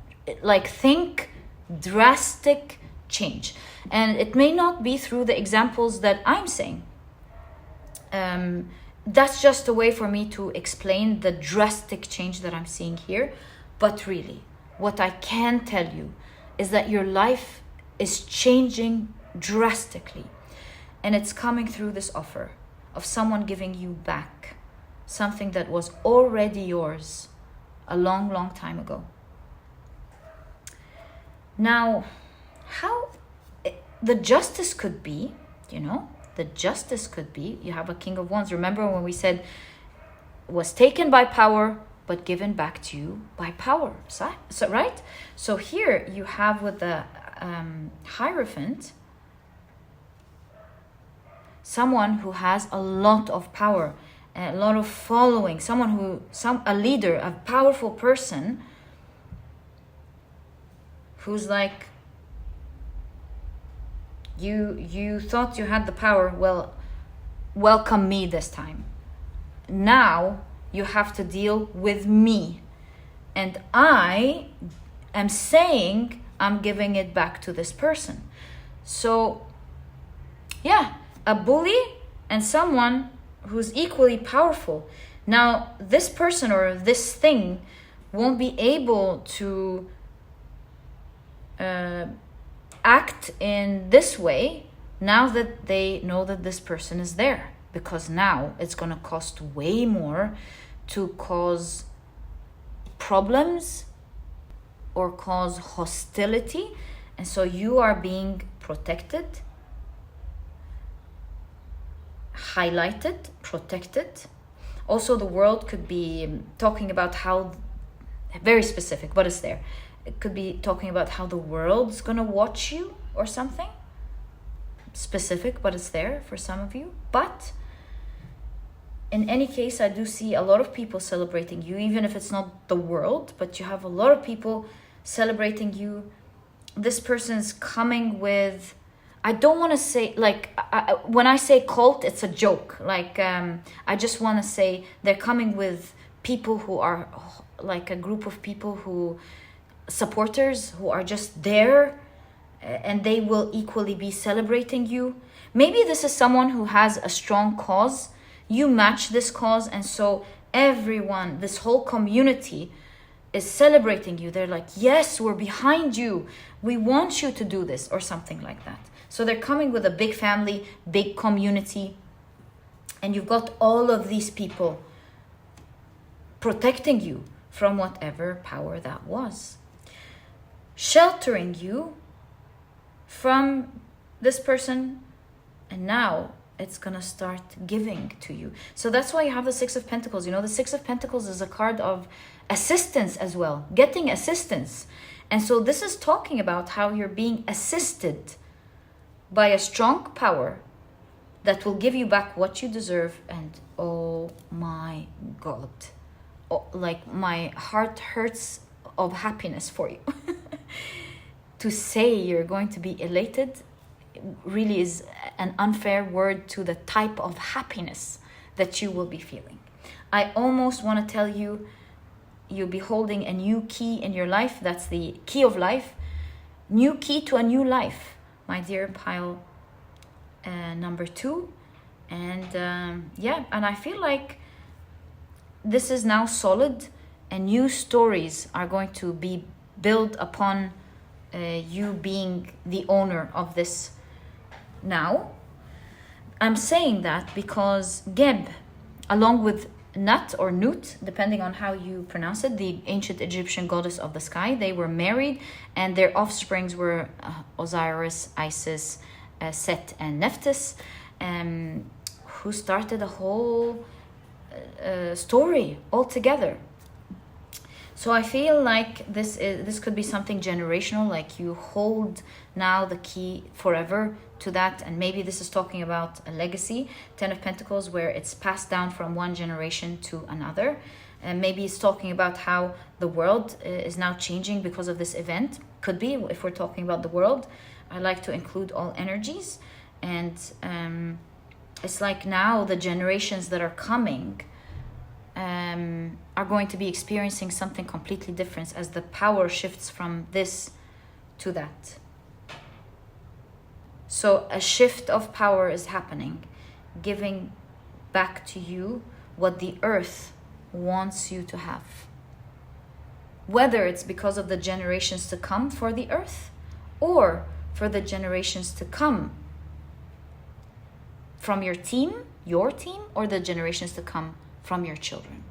Like, think drastic change. And it may not be through the examples that I'm saying. That's just a way for me to explain the drastic change that I'm seeing here. But really, what I can tell you is that your life is changing drastically. And it's coming through this offer of someone giving you back something that was already yours a long, long time ago. Now, how the justice could be, the justice could be, you have a King of Wands. Remember when we said was taken by power, but given back to you by power, so right? So here you have with the Hierophant, someone who has a lot of power, a lot of following, a leader, a powerful person who's like, you thought you had the power, well, welcome me this time. Now you have to deal with me. And I am saying I'm giving it back to this person. So, yeah, a bully and someone who's equally powerful. Now, this person or this thing won't be able to act in this way now that they know that this person is there, because now it's going to cost way more to cause problems or cause hostility. And so you are being protected, highlighted, protected. Also, the world could be talking about how, very specific, but it's there. It could be talking about how the world's gonna watch you or something. Specific, but it's there for some of you. But in any case, I do see a lot of people celebrating you, even if it's not the world, but you have a lot of people celebrating you. This person's coming with, I don't want to say, like, when I say cult, it's a joke. Like, I just want to say they're coming with people who are like a group of people who, supporters who are just there, and they will equally be celebrating you. Maybe this is someone who has a strong cause. You match this cause, and so everyone, this whole community is celebrating you. They're like, yes, we're behind you. We want you to do this, or something like that. So they're coming with a big family, big community, and you've got all of these people protecting you from whatever power that was, sheltering you from this person, and now it's gonna start giving to you. So that's why you have the Six of Pentacles. The Six of Pentacles is a card of assistance as well, getting assistance. And so this is talking about how you're being assisted by a strong power that will give you back what you deserve. And oh my God, like my heart hurts of happiness for you to say you're going to be elated really is an unfair word to the type of happiness that you will be feeling. I almost want to tell you, you'll be holding a new key in your life. That's the key of life. New key to a new life, my dear pile number 2. And yeah, and I feel like this is now solid, and new stories are going to be built upon you being the owner of this now. I'm saying that because Geb, along with Nut or Nut, depending on how you pronounce it, the ancient Egyptian goddess of the sky, they were married, and their offsprings were Osiris, Isis, Set, and Nephthys, who started a whole story altogether. So I feel like this could be something generational, like you hold now the key forever to that, and maybe this is talking about a legacy, 10 of Pentacles, where it's passed down from one generation to another. And maybe it's talking about how the world is now changing because of this event. Could be, if we're talking about the world. I like to include all energies, and it's like now the generations that are coming are going to be experiencing something completely different as the power shifts from this to that. So a shift of power is happening, giving back to you what the earth wants you to have. Whether it's because of the generations to come for the earth, or for the generations to come from your team, or the generations to come from your children.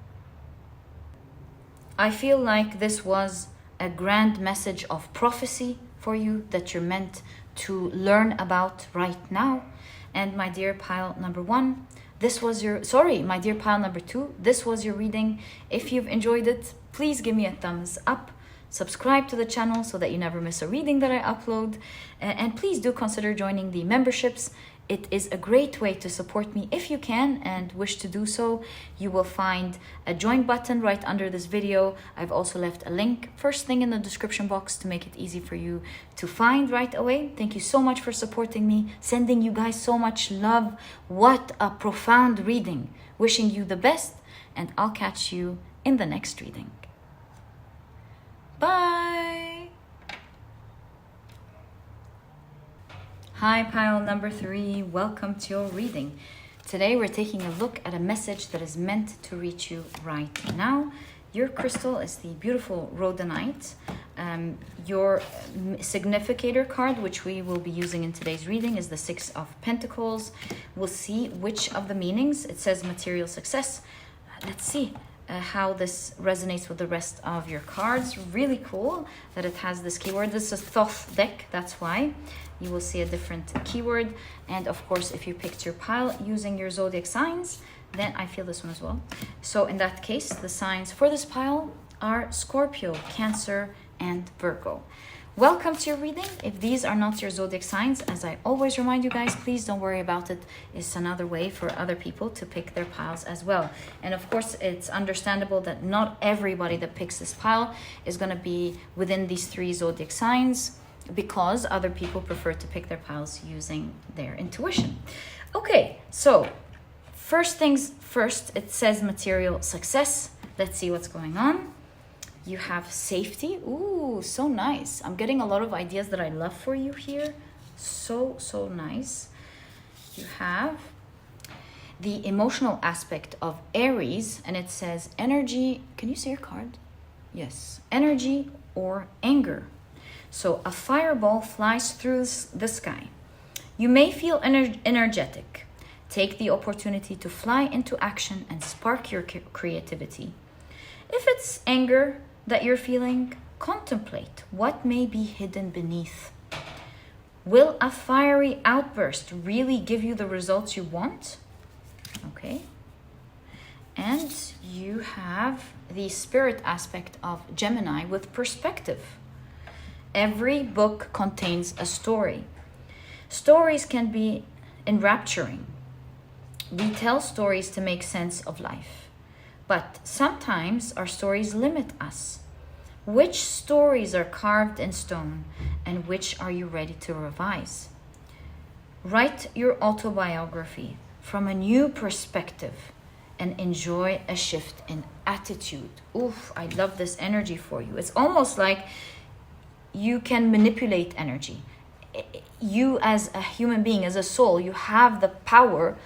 I feel like this was a grand message of prophecy for you that you're meant to learn about right now. And my dear pile number 1, my dear pile number 2, this was your reading. If you've enjoyed it, please give me a thumbs up. Subscribe to the channel so that you never miss a reading that I upload. And please do consider joining the memberships. It is a great way to support me if you can and wish to do so. You will find a join button right under this video. I've also left a link first thing in the description box to make it easy for you to find right away. Thank you so much for supporting me, sending you guys so much love. What a profound reading. Wishing you the best, and I'll catch you in the next reading. Bye. Hi pile number 3, welcome to your reading. Today we're taking a look at a message that is meant to reach you right now. Your crystal is the beautiful Rhodonite. Your significator card, which we will be using in today's reading, is the 6 of Pentacles. We'll see which of the meanings. It says material success. Let's see how this resonates with the rest of your cards. Really cool that it has this keyword. This is a Thoth deck, that's why. You will see a different keyword. And of course, if you picked your pile using your zodiac signs, then I feel this one as well. So in that case, the signs for this pile are Scorpio, Cancer, and Virgo. Welcome to your reading. If these are not your zodiac signs, as I always remind you guys, please don't worry about it. It's another way for other people to pick their piles as well. And of course, it's understandable that not everybody that picks this pile is going to be within these 3 zodiac signs, because other people prefer to pick their piles using their intuition. Okay, so first things first, it says material success. Let's see what's going on. You have safety. Ooh, so nice. I'm getting a lot of ideas that I love for you here. So nice. You have the emotional aspect of Aries, and it says energy. Can you see your card? Yes. Energy or anger. So a fireball flies through the sky. You may feel energetic. Take the opportunity to fly into action and spark your creativity. If it's anger that you're feeling, contemplate what may be hidden beneath. Will a fiery outburst really give you the results you want? Okay. And you have the spirit aspect of Gemini with perspective. Every book contains a story. Stories can be enrapturing. We tell stories to make sense of life. But sometimes our stories limit us. Which stories are carved in stone and which are you ready to revise? Write your autobiography from a new perspective and enjoy a shift in attitude. Oof, I love this energy for you. It's almost like you can manipulate energy. You as a human being, as a soul, you have the power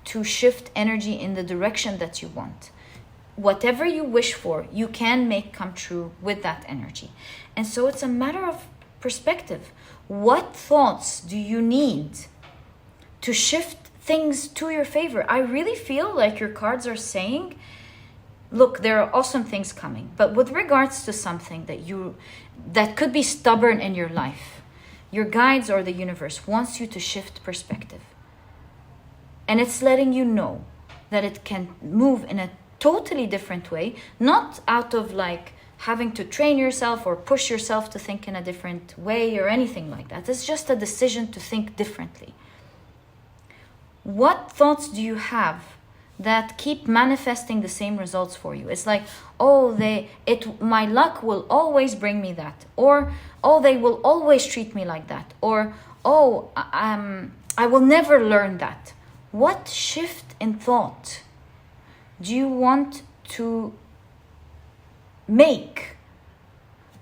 to shift energy in the direction that you want. Whatever you wish for, you can make come true with that energy. And so it's a matter of perspective. What thoughts do you need to shift things to your favor? I really feel like your cards are saying, look, there are awesome things coming, but with regards to something that could be stubborn in your life, your guides or the universe wants you to shift perspective. And it's letting you know that it can move in a totally different way, not out of like having to train yourself or push yourself to think in a different way or anything like that. It's just a decision to think differently. What thoughts do you have that keep manifesting the same results for you? It's like, oh, my luck will always bring me that, or oh, they will always treat me like that, or oh, I will never learn that. What shift in thought do you want to make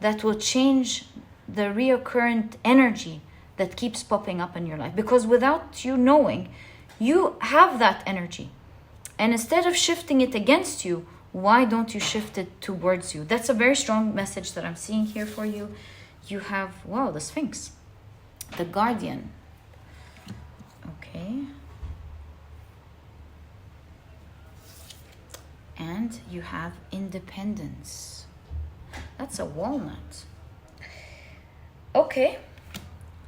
that will change the recurrent energy that keeps popping up in your life? Because without you knowing, you have that energy. And instead of shifting it against you, why don't you shift it towards you? That's a very strong message that I'm seeing here for you. You have, wow, the Sphinx, the Guardian. Okay. And you have Independence. That's a walnut. Okay.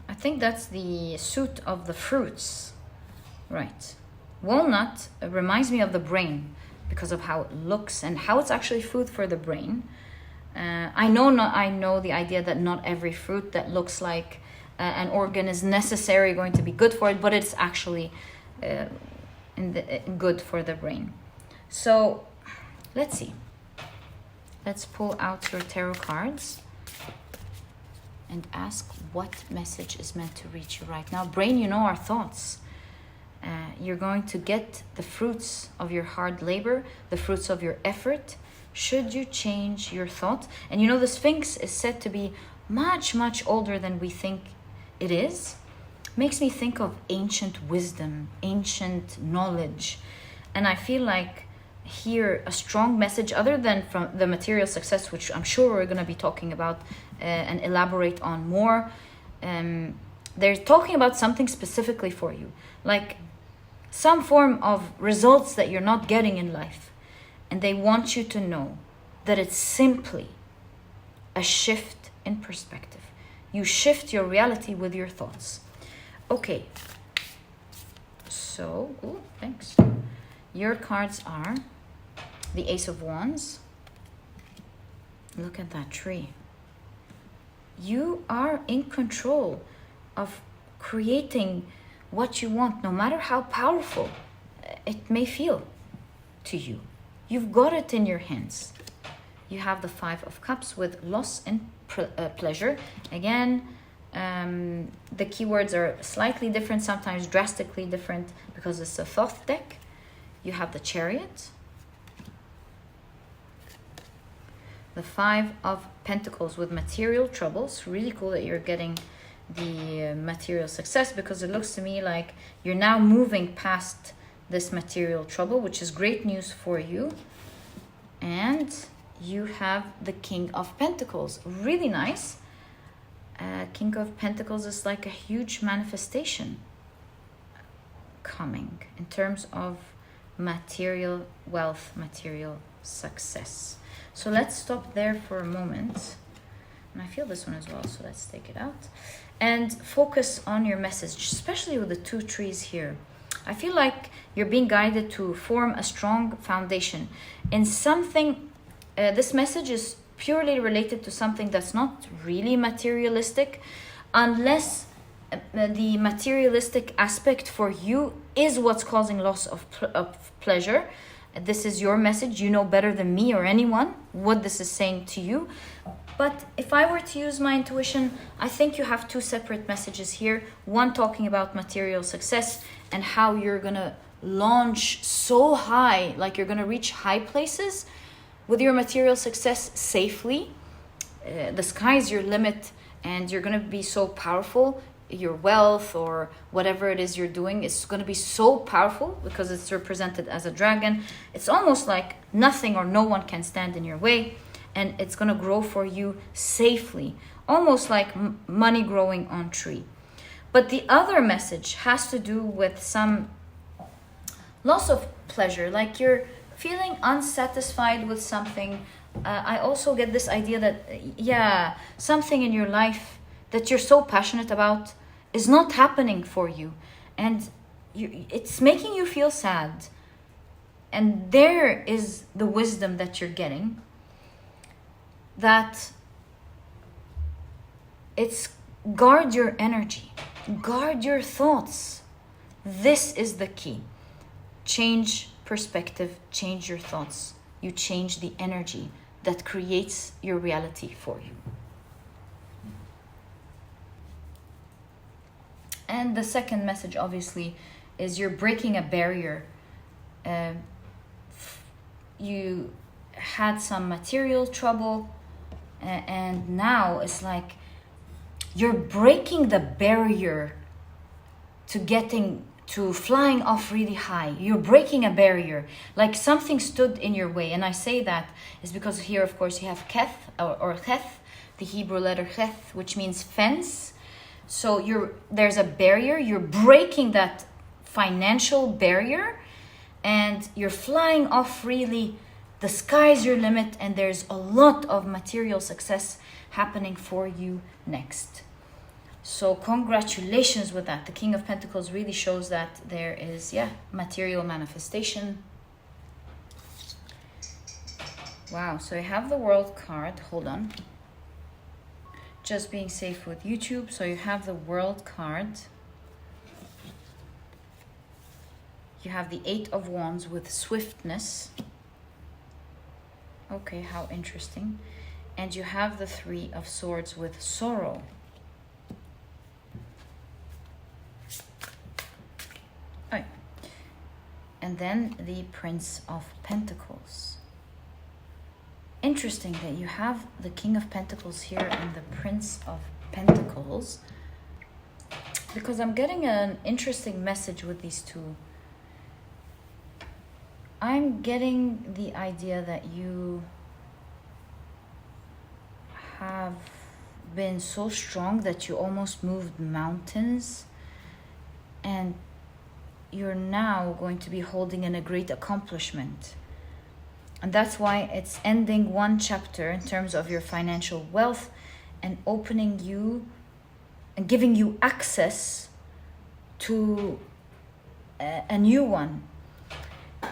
I think that's the suit of the fruits. Right. Walnut reminds me of the brain because of how it looks and how it's actually food for the brain. I know the idea that not every fruit that looks like an organ is necessarily going to be good for it, but it's actually good for the brain. So let's see. Let's pull out your tarot cards and ask what message is meant to reach you right now. Brain, you know our thoughts. You're going to get the fruits of your hard labor, the fruits of your effort, should you change your thought. And you know, the Sphinx is said to be much, much older than we think it is. Makes me think of ancient wisdom, ancient knowledge. And I feel like here a strong message, other than from the material success, which I'm sure we're going to be talking about and elaborate on more. They're talking about something specifically for you, like some form of results that you're not getting in life. And they want you to know that it's simply a shift in perspective. You shift your reality with your thoughts. Okay. So, thanks. Your cards are the Ace of Wands. Look at that tree. You are in control of creating what you want, no matter how powerful it may feel to you. You've got it in your hands. You have the Five of Cups with loss and pleasure. Again, the keywords are slightly different, sometimes drastically different, because it's a Thoth deck. You have the Chariot, the Five of Pentacles with material troubles. Really cool that you're getting the material success, because it looks to me like you're now moving past this material trouble, which is great news for you. And you have the King of Pentacles. Really nice. King of Pentacles is like a huge manifestation coming in terms of material wealth, material success. So let's stop there for a moment. And I feel this one as well, so let's take it out. And focus on your message, especially with the two trees here. I feel like you're being guided to form a strong foundation in something. This message is purely related to something that's not really materialistic, unless the materialistic aspect for you is what's causing loss of pleasure. This is your message. You know better than me or anyone what this is saying to you. But if I were to use my intuition, I think you have two separate messages here. One talking about material success and how you're going to launch so high, like you're going to reach high places with your material success safely. The sky's your limit and you're going to be so powerful. Your wealth or whatever it is you're doing is going to be so powerful because it's represented as a dragon. It's almost like nothing or no one can stand in your way. And it's going to grow for you safely, almost like money growing on tree. But the other message has to do with some loss of pleasure, like you're feeling unsatisfied with something. I also get this idea that, something in your life that you're so passionate about is not happening for you. And it's making you feel sad. And there is the wisdom that you're getting. That it's guard your energy, guard your thoughts. This is the key. Change perspective, change your thoughts. You change the energy that creates your reality for you. And the second message, obviously, is you're breaking a barrier. You had some material trouble. And now it's like you're breaking the barrier to flying off really high. You're breaking a barrier, like something stood in your way. And I say that is because here, of course, you have keth or cheth, the Hebrew letter cheth, which means fence. So there's a barrier. You're breaking that financial barrier, and you're flying off freely. The sky's your limit, and there's a lot of material success happening for you next. So congratulations with that. The King of Pentacles really shows that there is, material manifestation. Wow, so you have the World card. Hold on. Just being safe with YouTube. So you have the World card. You have the Eight of Wands with swiftness. Okay, how interesting. And you have the Three of Swords with sorrow. Oh. And then the Prince of Pentacles. Interesting that you have the King of Pentacles here and the Prince of Pentacles, because I'm getting an interesting message with these two. I'm getting the idea that you have been so strong that you almost moved mountains, and you're now going to be holding in a great accomplishment. And that's why it's ending one chapter in terms of your financial wealth and opening you and giving you access to a new one.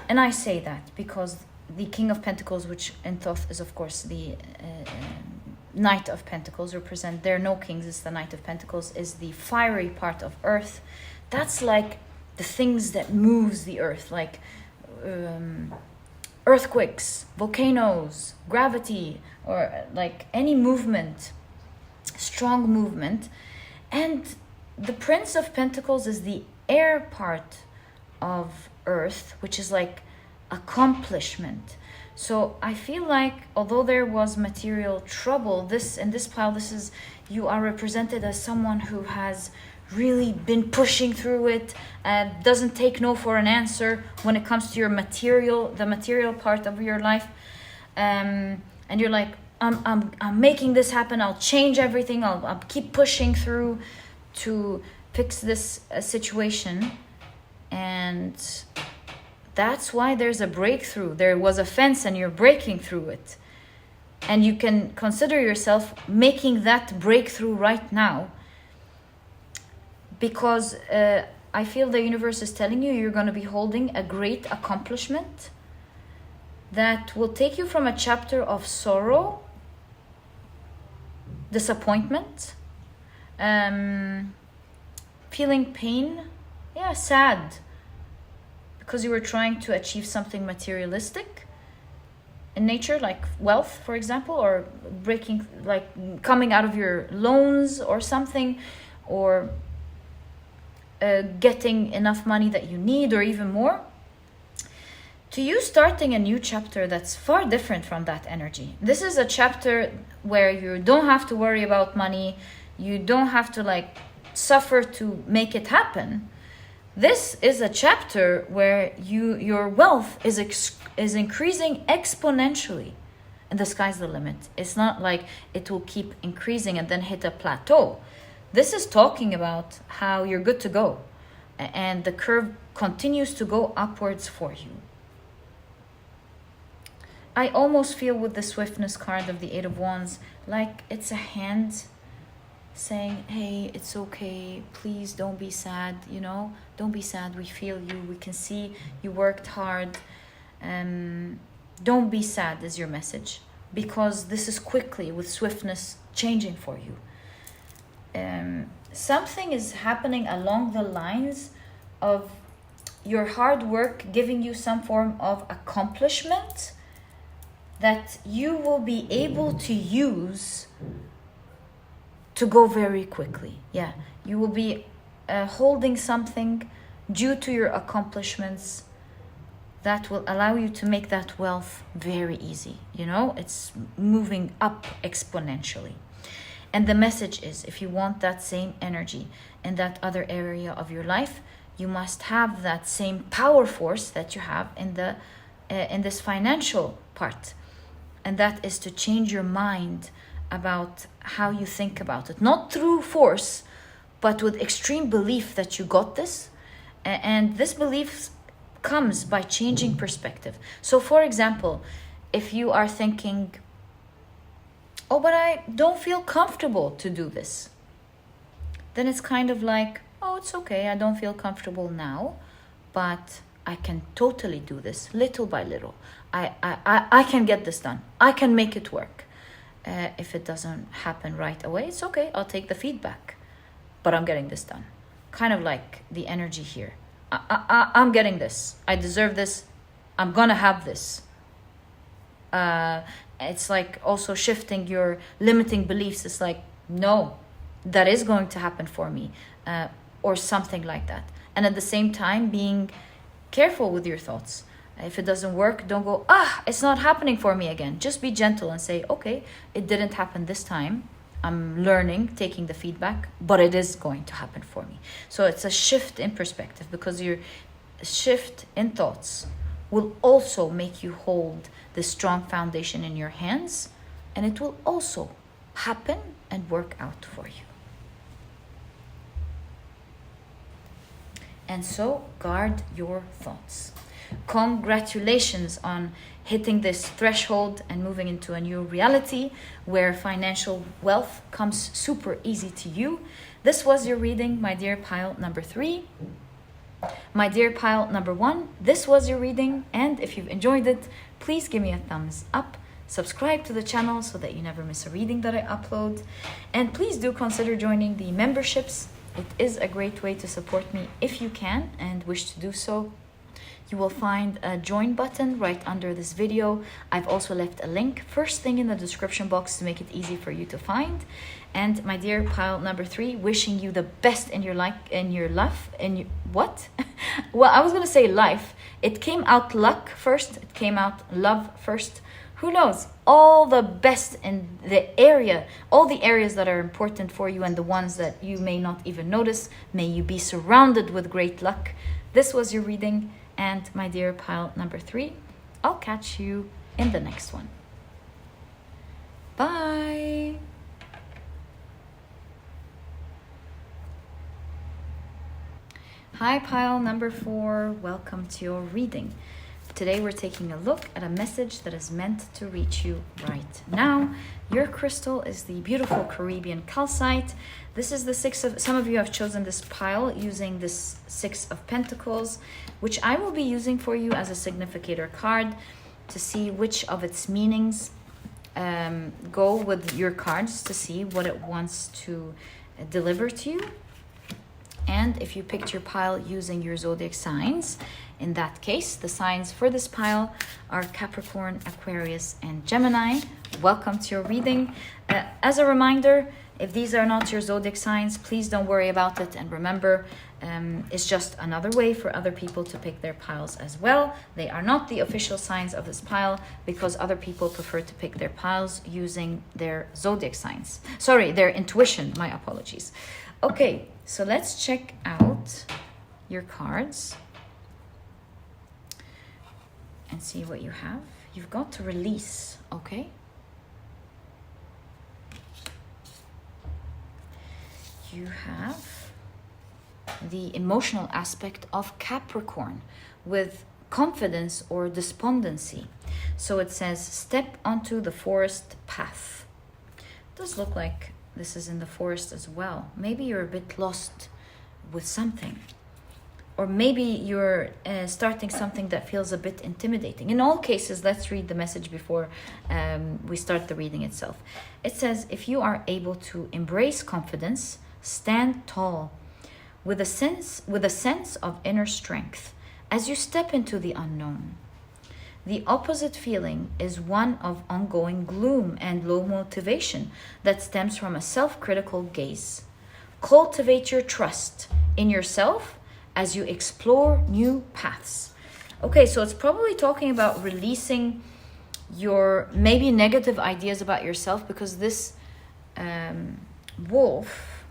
And I say that because the King of Pentacles, which in Thoth is of course the Knight of Pentacles, represent, there are no kings, it's the Knight of Pentacles, is the fiery part of earth. That's like the things that moves the earth, like earthquakes, volcanoes, gravity, or like any movement, strong movement. And the Prince of Pentacles is the air part of earth, which is like accomplishment. So I feel like although there was material trouble, this in this pile, this is, you are represented as someone who has really been pushing through it, doesn't take no for an answer when it comes to your material, the material part of your life, and you're like, I'm making this happen. I'll change everything. I'll keep pushing through to fix this situation. And that's why there's a breakthrough. There was a fence and you're breaking through it. And you can consider yourself making that breakthrough right now. Because I feel the universe is telling you you're going to be holding a great accomplishment that will take you from a chapter of sorrow, disappointment, feeling pain, sad, because you were trying to achieve something materialistic, in nature, like wealth, for example, or breaking, like coming out of your loans or something, or getting enough money that you need or even more, to you starting a new chapter that's far different from that energy. This is a chapter where you don't have to worry about money. You don't have to like suffer to make it happen. This is a chapter where your wealth is increasing exponentially, and the sky's the limit. It's not like it will keep increasing and then hit a plateau. This is talking about how you're good to go, and the curve continues to go upwards for you. I almost feel with the swiftness card of the Eight of Wands, like it's a hand saying, hey, it's okay, please don't be sad, you know, don't be sad, we feel you, we can see you worked hard, don't be sad is your message, because this is quickly, with swiftness, changing for you. Something is happening along the lines of your hard work giving you some form of accomplishment that you will be able to use to go very quickly. Yeah, you will be holding something due to your accomplishments that will allow you to make that wealth very easy. You know, it's moving up exponentially. And the message is, if you want that same energy in that other area of your life, you must have that same power force that you have in the in this financial part. And that is to change your mind about how you think about it. Not through force, but with extreme belief that you got this. And this belief comes by changing perspective. So for example, if you are thinking, oh, but I don't feel comfortable to do this, then it's kind of like, oh, it's okay, I don't feel comfortable now, but I can totally do this little by little. I can get this done. I can make it work. If it doesn't happen right away, it's okay. I'll take the feedback, but I'm getting this done. Kind of like the energy here. I'm getting this. I deserve this. I'm gonna have this. It's like also shifting your limiting beliefs. It's like, no, that is going to happen for me, or something like that. And at the same time, being careful with your thoughts. If it doesn't work, don't go, it's not happening for me again. Just be gentle and say, okay, it didn't happen this time. I'm learning, taking the feedback, but it is going to happen for me. So it's a shift in perspective, because your shift in thoughts will also make you hold the strong foundation in your hands, and it will also happen and work out for you. And so guard your thoughts. Congratulations on hitting this threshold and moving into a new reality where financial wealth comes super easy to you. This was your reading, my dear pile number 3. My dear pile number 1, this was your reading, and if you've enjoyed it, please give me a thumbs up. Subscribe to the channel so that you never miss a reading that I upload. And please do consider joining the memberships. It is a great way to support me if you can and wish to do so. You will find a join button right under this video. I've also left a link first thing in the description box to make it easy for you to find. And my dear pile number 3, wishing you the best in your life, what? Well, I was gonna say life. It came out luck first. It came out love first. Who knows? All the best in the area, all the areas that are important for you and the ones that you may not even notice. May you be surrounded with great luck. This was your reading. And my dear pile number 3, I'll catch you in the next one. Bye. Hi, pile number 4. Welcome to your reading. Today we're taking a look at a message that is meant to reach you right now. Your crystal is the beautiful Caribbean Calcite. This is the 6 of, some of you have chosen this pile using this 6 of Pentacles, which I will be using for you as a significator card to see which of its meanings go with your cards, to see what it wants to deliver to you. And if you picked your pile using your zodiac signs, In that case, the signs for this pile are Capricorn, Aquarius, and Gemini. Welcome to your reading. As a reminder, if these are not your zodiac signs, please don't worry about it. And remember, it's just another way for other people to pick their piles as well. They are not the official signs of this pile because other people prefer to pick their piles using their zodiac signs. Sorry, their intuition. My apologies. Okay, so let's check out your cards and see what you have. You've got to release, okay? You have the emotional aspect of Capricorn with confidence or despondency. So it says, step onto the forest path. It does look like this is in the forest as well. Maybe you're a bit lost with something. Or maybe you're starting something that feels a bit intimidating. In all cases, let's read the message before we start the reading itself. It says, if you are able to embrace confidence, stand tall with a sense of inner strength as you step into the unknown. The opposite feeling is one of ongoing gloom and low motivation that stems from a self-critical gaze. Cultivate your trust in yourself as you explore new paths. Okay, so it's probably talking about releasing your maybe negative ideas about yourself, because this wolf,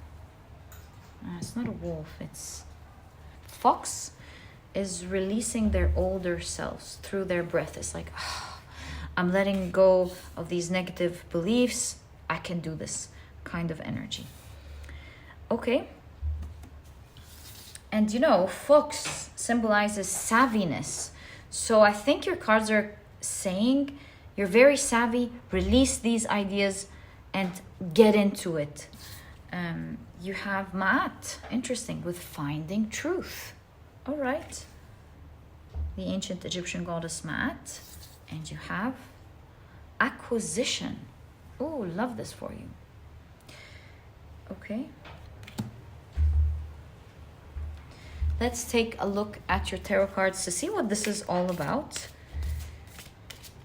it's not a wolf, it's fox, is releasing their older selves through their breath. It's like, oh, I'm letting go of these negative beliefs. I can do this kind of energy. Okay. And you know, fox symbolizes savviness. So I think your cards are saying you're very savvy, release these ideas and get into it. You have Ma'at, interesting, with finding truth. All right. The ancient Egyptian goddess Ma'at. And you have acquisition. Oh, love this for you. Okay. Let's take a look at your tarot cards to see what this is all about.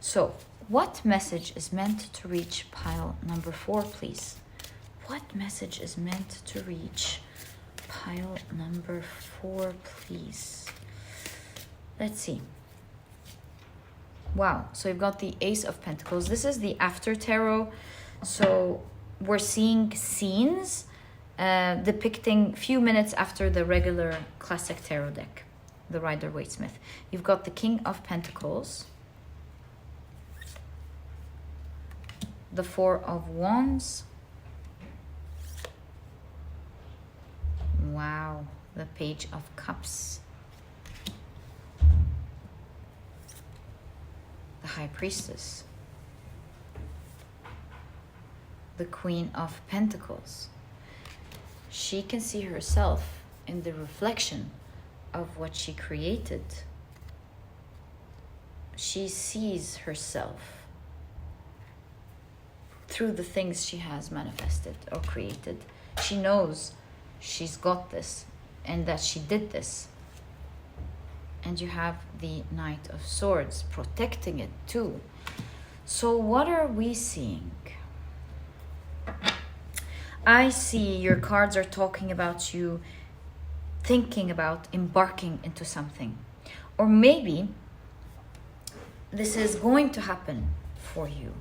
So, what message is meant to reach pile number 4, please? What message is meant to reach pile number 4, please? Let's see. Wow, so you've got the Ace of Pentacles. This is the after tarot. So we're seeing scenes depicting few minutes after the regular classic tarot deck, the Rider-Waite-Smith. You've got the King of Pentacles, the Four of Wands. Wow, the Page of Cups, the High Priestess, the Queen of Pentacles. She can see herself in the reflection of what she created. She sees herself through the things she has manifested or created. She knows she's got this and that she did this. And you have the Knight of Swords protecting it too. So what are we seeing? I see your cards are talking about you thinking about embarking into something. Or maybe this is going to happen for you.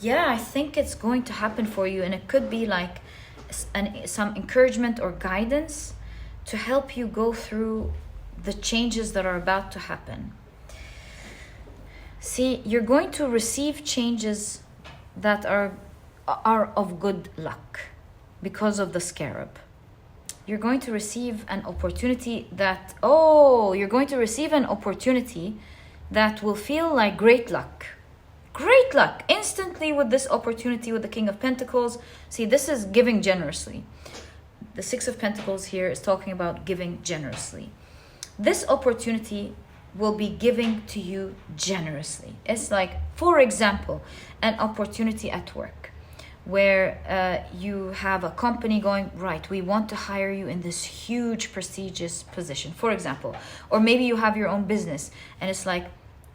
Yeah, I think it's going to happen for you. And it could be like some encouragement or guidance to help you go through the changes that are about to happen. See, you're going to receive changes that are of good luck because of the scarab. You're going to receive an opportunity that, you're going to receive an opportunity that will feel like great luck. Great luck instantly with this opportunity with the King of Pentacles. See, this is giving generously. The Six of Pentacles here is talking about giving generously. This opportunity will be giving to you generously. It's like, for example, an opportunity at work where you have a company going, right, we want to hire you in this huge prestigious position, for example. Or maybe you have your own business and it's like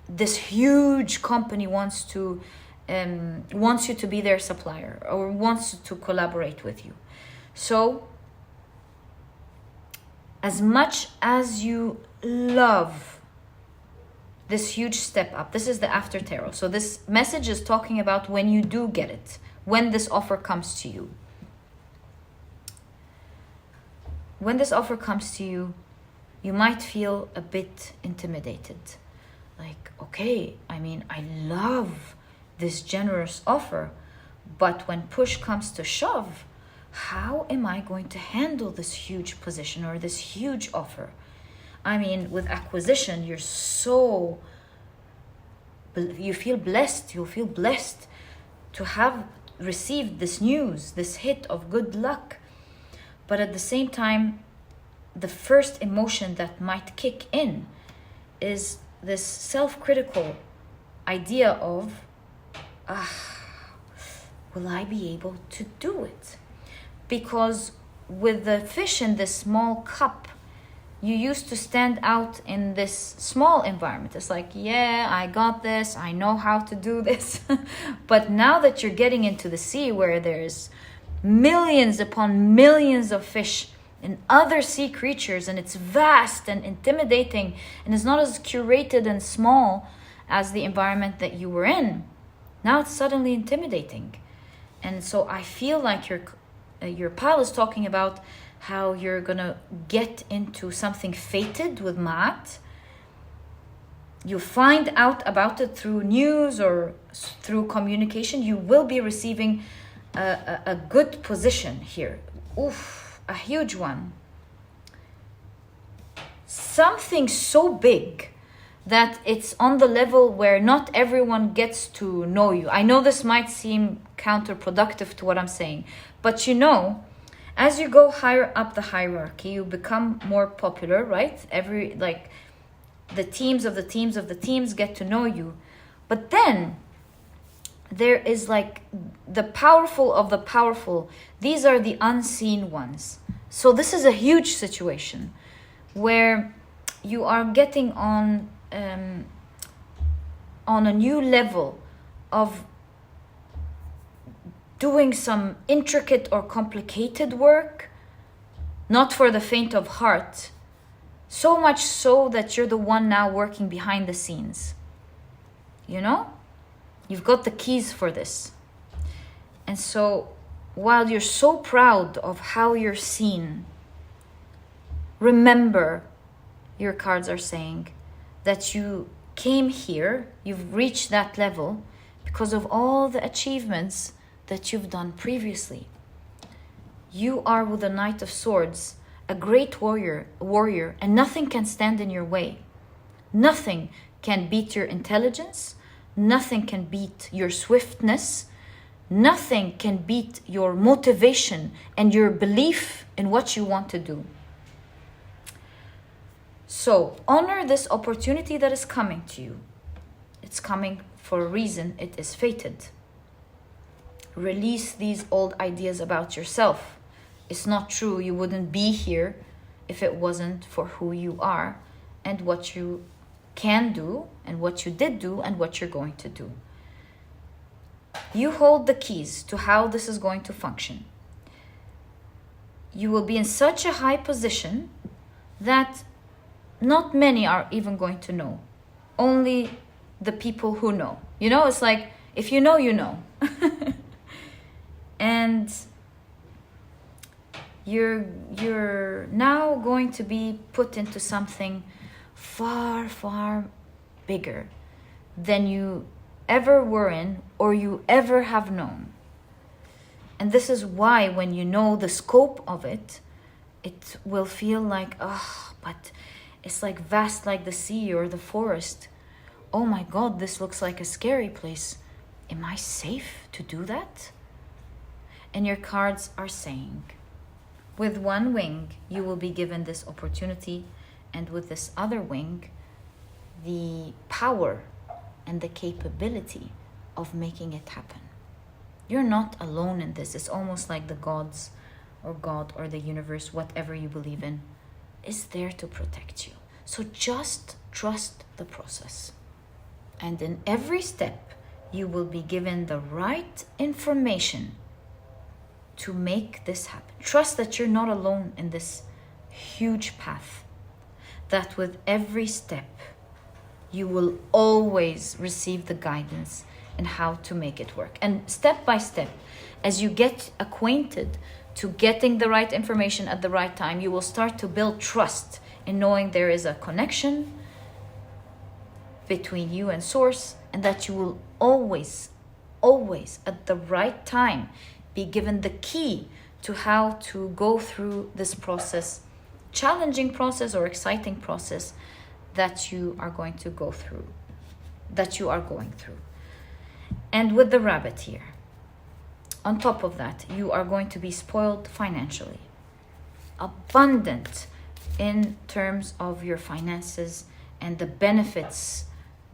this huge company wants you to be their supplier or wants to collaborate with you. So as much as you love this huge step up, this is the after tarot. So this message is talking about when you do get it, when this offer comes to you. When this offer comes to you, you might feel a bit intimidated. Like, okay, I mean, I love this generous offer, but when push comes to shove, how am I going to handle this huge position or this huge offer? I mean, with acquisition, you feel blessed. You'll feel blessed to have received this news, this hit of good luck. But at the same time, the first emotion that might kick in is this self-critical idea of, will I be able to do it? Because with the fish in this small cup, you used to stand out in this small environment. It's like, yeah, I got this, I know how to do this. But now that you're getting into the sea where there's millions upon millions of fish and other sea creatures, and it's vast and intimidating, and it's not as curated and small as the environment that you were in, now it's suddenly intimidating. And so I feel like your pile is talking about how you're gonna get into something fated with Maat. You find out about it through news or through communication. You will be receiving a good position here. Oof, a huge one. Something so big that it's on the level where not everyone gets to know you. I know this might seem counterproductive to what I'm saying, but you know, as you go higher up the hierarchy, you become more popular, right? The teams of the teams of the teams get to know you. But then there is like the powerful of the powerful. These are the unseen ones. So this is a huge situation where you are getting on a new level of doing some intricate or complicated work, not for the faint of heart, so much so that you're the one now working behind the scenes. You know? You've got the keys for this. And so while you're so proud of how you're seen, remember, your cards are saying, that you came here, you've reached that level because of all the achievements that you've done previously. You are with the Knight of Swords, a great warrior, and nothing can stand in your way. Nothing can beat your intelligence. Nothing can beat your swiftness. Nothing can beat your motivation and your belief in what you want to do. So honor this opportunity that is coming to you. It's coming for a reason. It is fated. Release these old ideas about yourself. It's not true. You wouldn't be here if it wasn't for who you are and what you can do and what you did do and what you're going to do. You hold the keys to how this is going to function. You will be in such a high position that not many are even going to know. Only the people who know. You know, it's like, if you know, you know. And you're now going to be put into something far, far bigger than you ever were in or you ever have known. And this is why when you know the scope of it, it will feel like, but it's like vast like the sea or the forest. Oh my God, this looks like a scary place. Am I safe to do that? And your cards are saying, with one wing, you will be given this opportunity, and with this other wing, the power and the capability of making it happen. You're not alone in this. It's almost like the gods or God or the universe, whatever you believe in, is there to protect you. So just trust the process. And in every step, you will be given the right information to make this happen. Trust that you're not alone in this huge path. That with every step, you will always receive the guidance in how to make it work. And step by step, as you get acquainted to getting the right information at the right time, you will start to build trust in knowing there is a connection between you and source, and that you will always at the right time be given the key to how to go through this process, challenging process or exciting process that you are going to go through, that you are going through. And with the rabbit here, on top of that, you are going to be spoiled financially, abundant in terms of your finances and the benefits,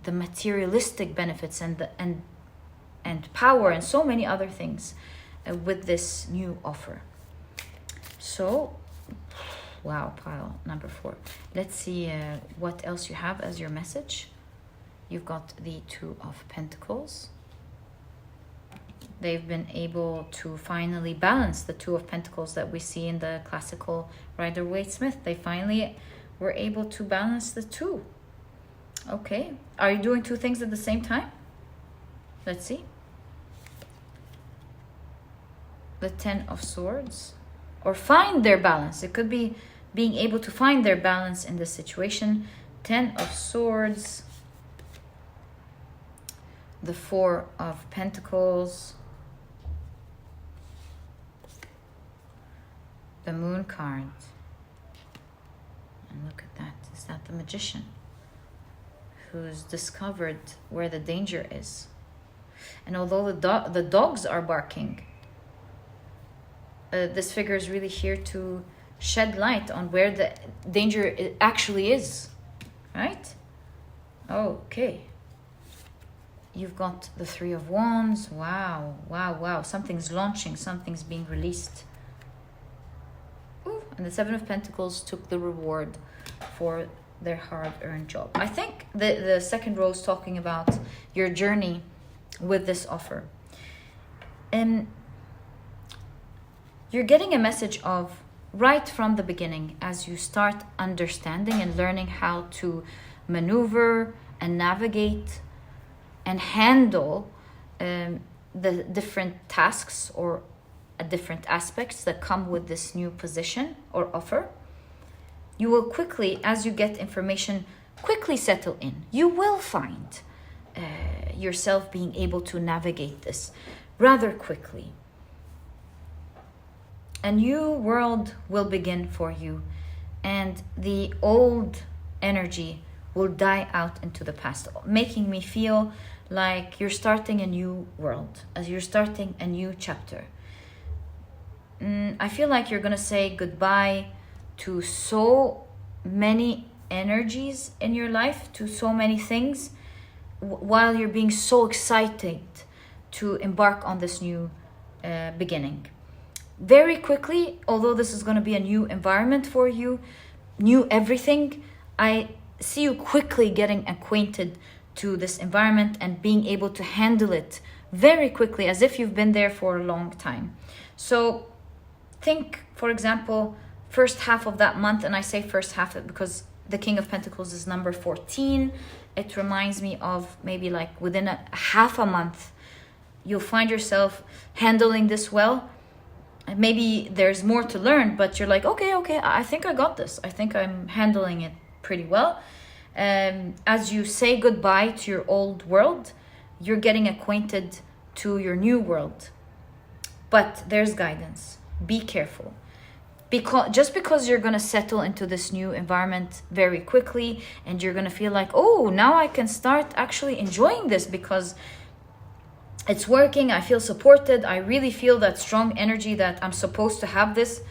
the materialistic benefits and power and so many other things with this new offer. So, wow, pile number 4. Let's see what else you have as your message. You've got the 2 of Pentacles. They've been able to finally balance the 2 of Pentacles that we see in the classical Rider-Waite-Smith. They finally were able to balance the 2. Okay. Are you doing 2 things at the same time? Let's see. The 10 of Swords. Or find their balance. It could be being able to find their balance in this situation. 10 of Swords. The 4 of Pentacles. The Moon card. And look at that. Is that the Magician? Who's discovered where the danger is. And although the dogs are barking, this figure is really here to shed light on where the danger actually is. Right? Okay. You've got the 3 of Wands. Wow, wow, wow. Something's launching. Something's being released. Ooh, and the 7 of Pentacles took the reward for their hard-earned job. I think the second row is talking about your journey with this offer. And you're getting a message of right from the beginning, as you start understanding and learning how to maneuver and navigate and handle the different tasks or different aspects that come with this new position or offer. You will quickly, as you get information, quickly settle in. You will find yourself being able to navigate this rather quickly. A new world will begin for you, and the old energy will die out into the past, making me feel like you're starting a new world, as you're starting a new chapter. I feel like you're going to say goodbye to so many energies in your life, to so many things, while you're being so excited to embark on this new beginning. Very quickly, although this is going to be a new environment for you, new everything, I see you quickly getting acquainted to this environment and being able to handle it very quickly, as if you've been there for a long time. So think, for example, first half of that month, and I say first half because the King of Pentacles is number 14. It reminds me of maybe like within a half a month, you'll find yourself handling this well. Maybe there's more to learn, but you're like, okay, I think I got this. I think I'm handling it pretty well. As you say goodbye to your old world, you're getting acquainted to your new world. But there's guidance. Be careful. Just because you're going to settle into this new environment very quickly, and you're going to feel like, oh, now I can start actually enjoying this because it's working, I feel supported, I really feel that strong energy that I'm supposed to have this,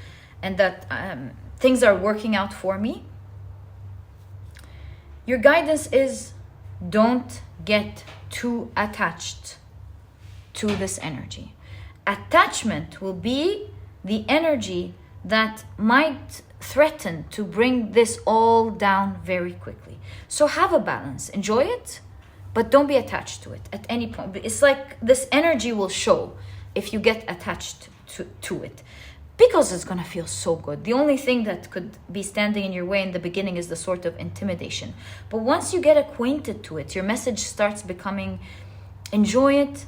and that things are working out for me. Your guidance is, don't get too attached to this energy. attachment will be the energy that might threaten to bring this all down very quickly. So have a balance, enjoy it, but don't be attached to it at any point. It's like this energy will show if you get attached to it, because it's gonna feel so good. The only thing that could be standing in your way in the beginning is the sort of intimidation. But once you get acquainted to it, your message starts becoming, enjoy it,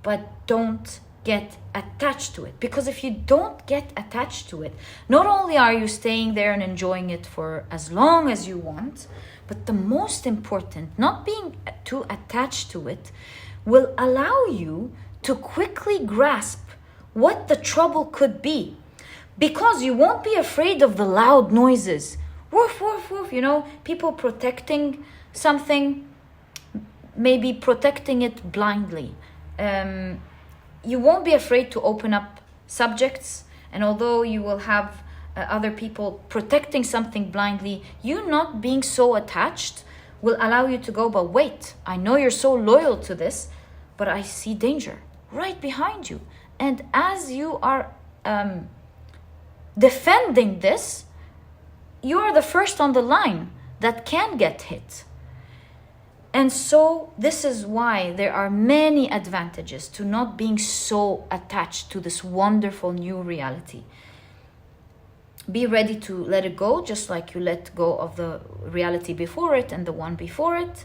but don't get attached to it. Because if you don't get attached to it, not only are you staying there and enjoying it for as long as you want, but the most important, not being too attached to it, will allow you to quickly grasp what the trouble could be. Because you won't be afraid of the loud noises. Woof, woof, woof, you know, people protecting something, maybe protecting it blindly. You won't be afraid to open up subjects, and although you will have other people protecting something blindly, you not being so attached will allow you to go, but wait, I know you're so loyal to this, but I see danger right behind you. And as you are defending this, you are the first on the line that can get hit. And so this is why there are many advantages to not being so attached to this wonderful new reality. Be ready to let it go, just like you let go of the reality before it and the one before it.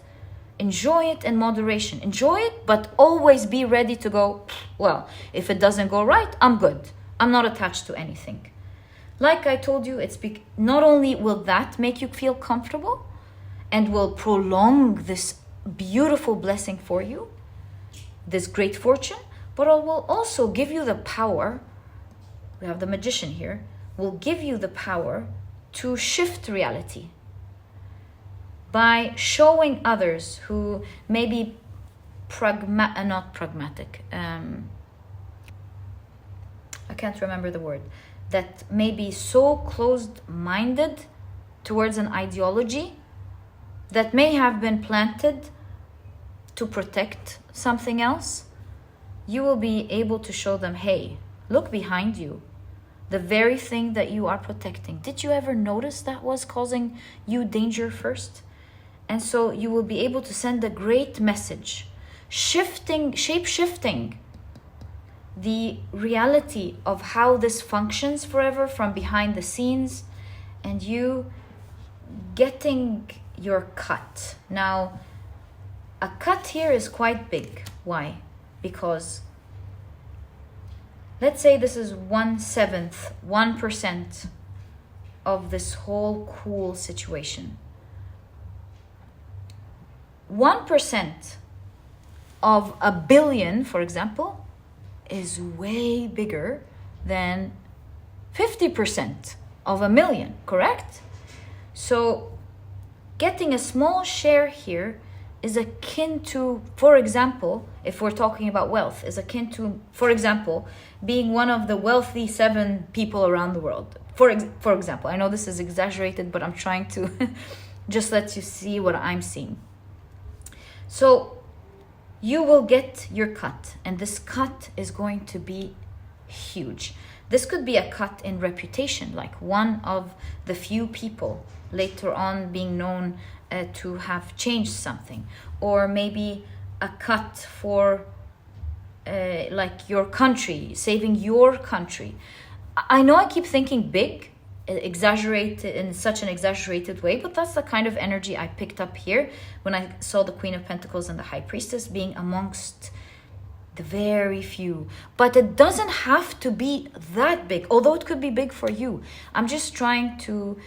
Enjoy it in moderation. Enjoy it, but always be ready to go, well, if it doesn't go right, I'm good. I'm not attached to anything. Like I told you, not only will that make you feel comfortable and will prolong this beautiful blessing for you, this great fortune, but it will also give you the power, we have the magician here, will give you the power to shift reality by showing others who may be not pragmatic, I can't remember the word, that may be so closed-minded towards an ideology that may have been planted to protect something else. You will be able to show them, hey, look behind you. The very thing that you are protecting, did you ever notice that was causing you danger first? And so you will be able to send a great message, shape-shifting the reality of how this functions forever from behind the scenes, and you getting your cut. Now, a cut here is quite big. Why? Because let's say this is 1/7, 1% of this whole cool situation. 1% of 1 billion, for example, is way bigger than 50% of 1 million, correct? So getting a small share here is akin to, for example, if we're talking about wealth, is akin to, for example, being one of the wealthy 7 people around the world. For example, I know this is exaggerated, but I'm trying to just let you see what I'm seeing. So you will get your cut, and this cut is going to be huge. This could be a cut in reputation, like one of the few people later on being known to have changed something, or maybe a cut for like your country, saving your country. I know I keep thinking big, exaggerated in such an exaggerated way, but that's the kind of energy I picked up here when I saw the Queen of Pentacles and the High Priestess being amongst the very few. But it doesn't have to be that big, although it could be big for you. I'm just trying to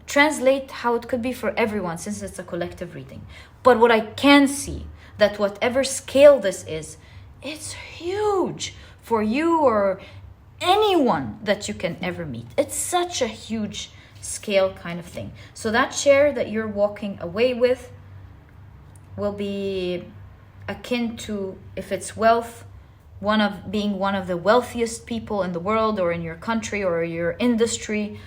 translate how it could be for everyone, since it's a collective reading. But what I can see, that whatever scale this is, it's huge for you or anyone that you can ever meet. It's such a huge scale kind of thing. So that share that you're walking away with will be akin to, if it's wealth, being one of the wealthiest people in the world or in your country or your industry.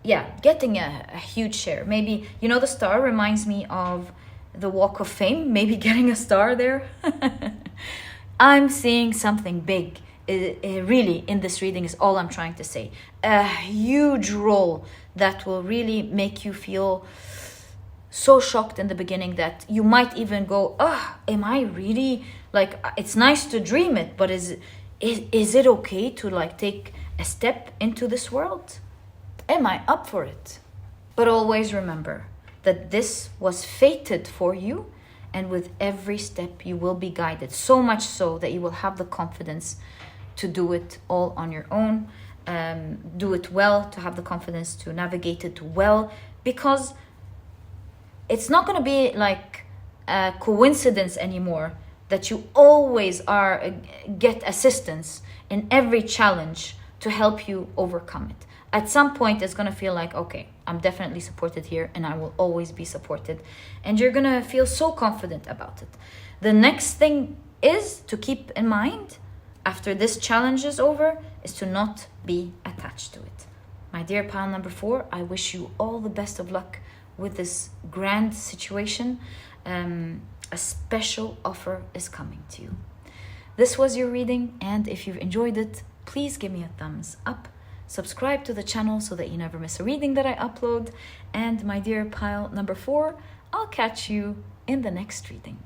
Yeah, getting a huge share. Maybe, you know, the star reminds me of the Walk of Fame, maybe getting a star there. I'm seeing something big. Really, in this reading is all I'm trying to say. A huge role that will really make you feel so shocked in the beginning that you might even go, am I really, like, it's nice to dream it, but is it okay to like take a step into this world? Am I up for it? But always remember that this was fated for you, and with every step you will be guided, so much so that you will have the confidence to do it all on your own, do it well, to have the confidence to navigate it well, because it's not going to be like a coincidence anymore that you always get assistance in every challenge to help you overcome it. At some point, it's going to feel like, okay, I'm definitely supported here and I will always be supported. And you're going to feel so confident about it. The next thing is to keep in mind, after this challenge is over, is to not be attached to it. My dear pile number 4, I wish you all the best of luck with this grand situation. A special offer is coming to you. This was your reading, and if you've enjoyed it, please give me a thumbs up. Subscribe to the channel so that you never miss a reading that I upload. And my dear pile number 4, I'll catch you in the next reading.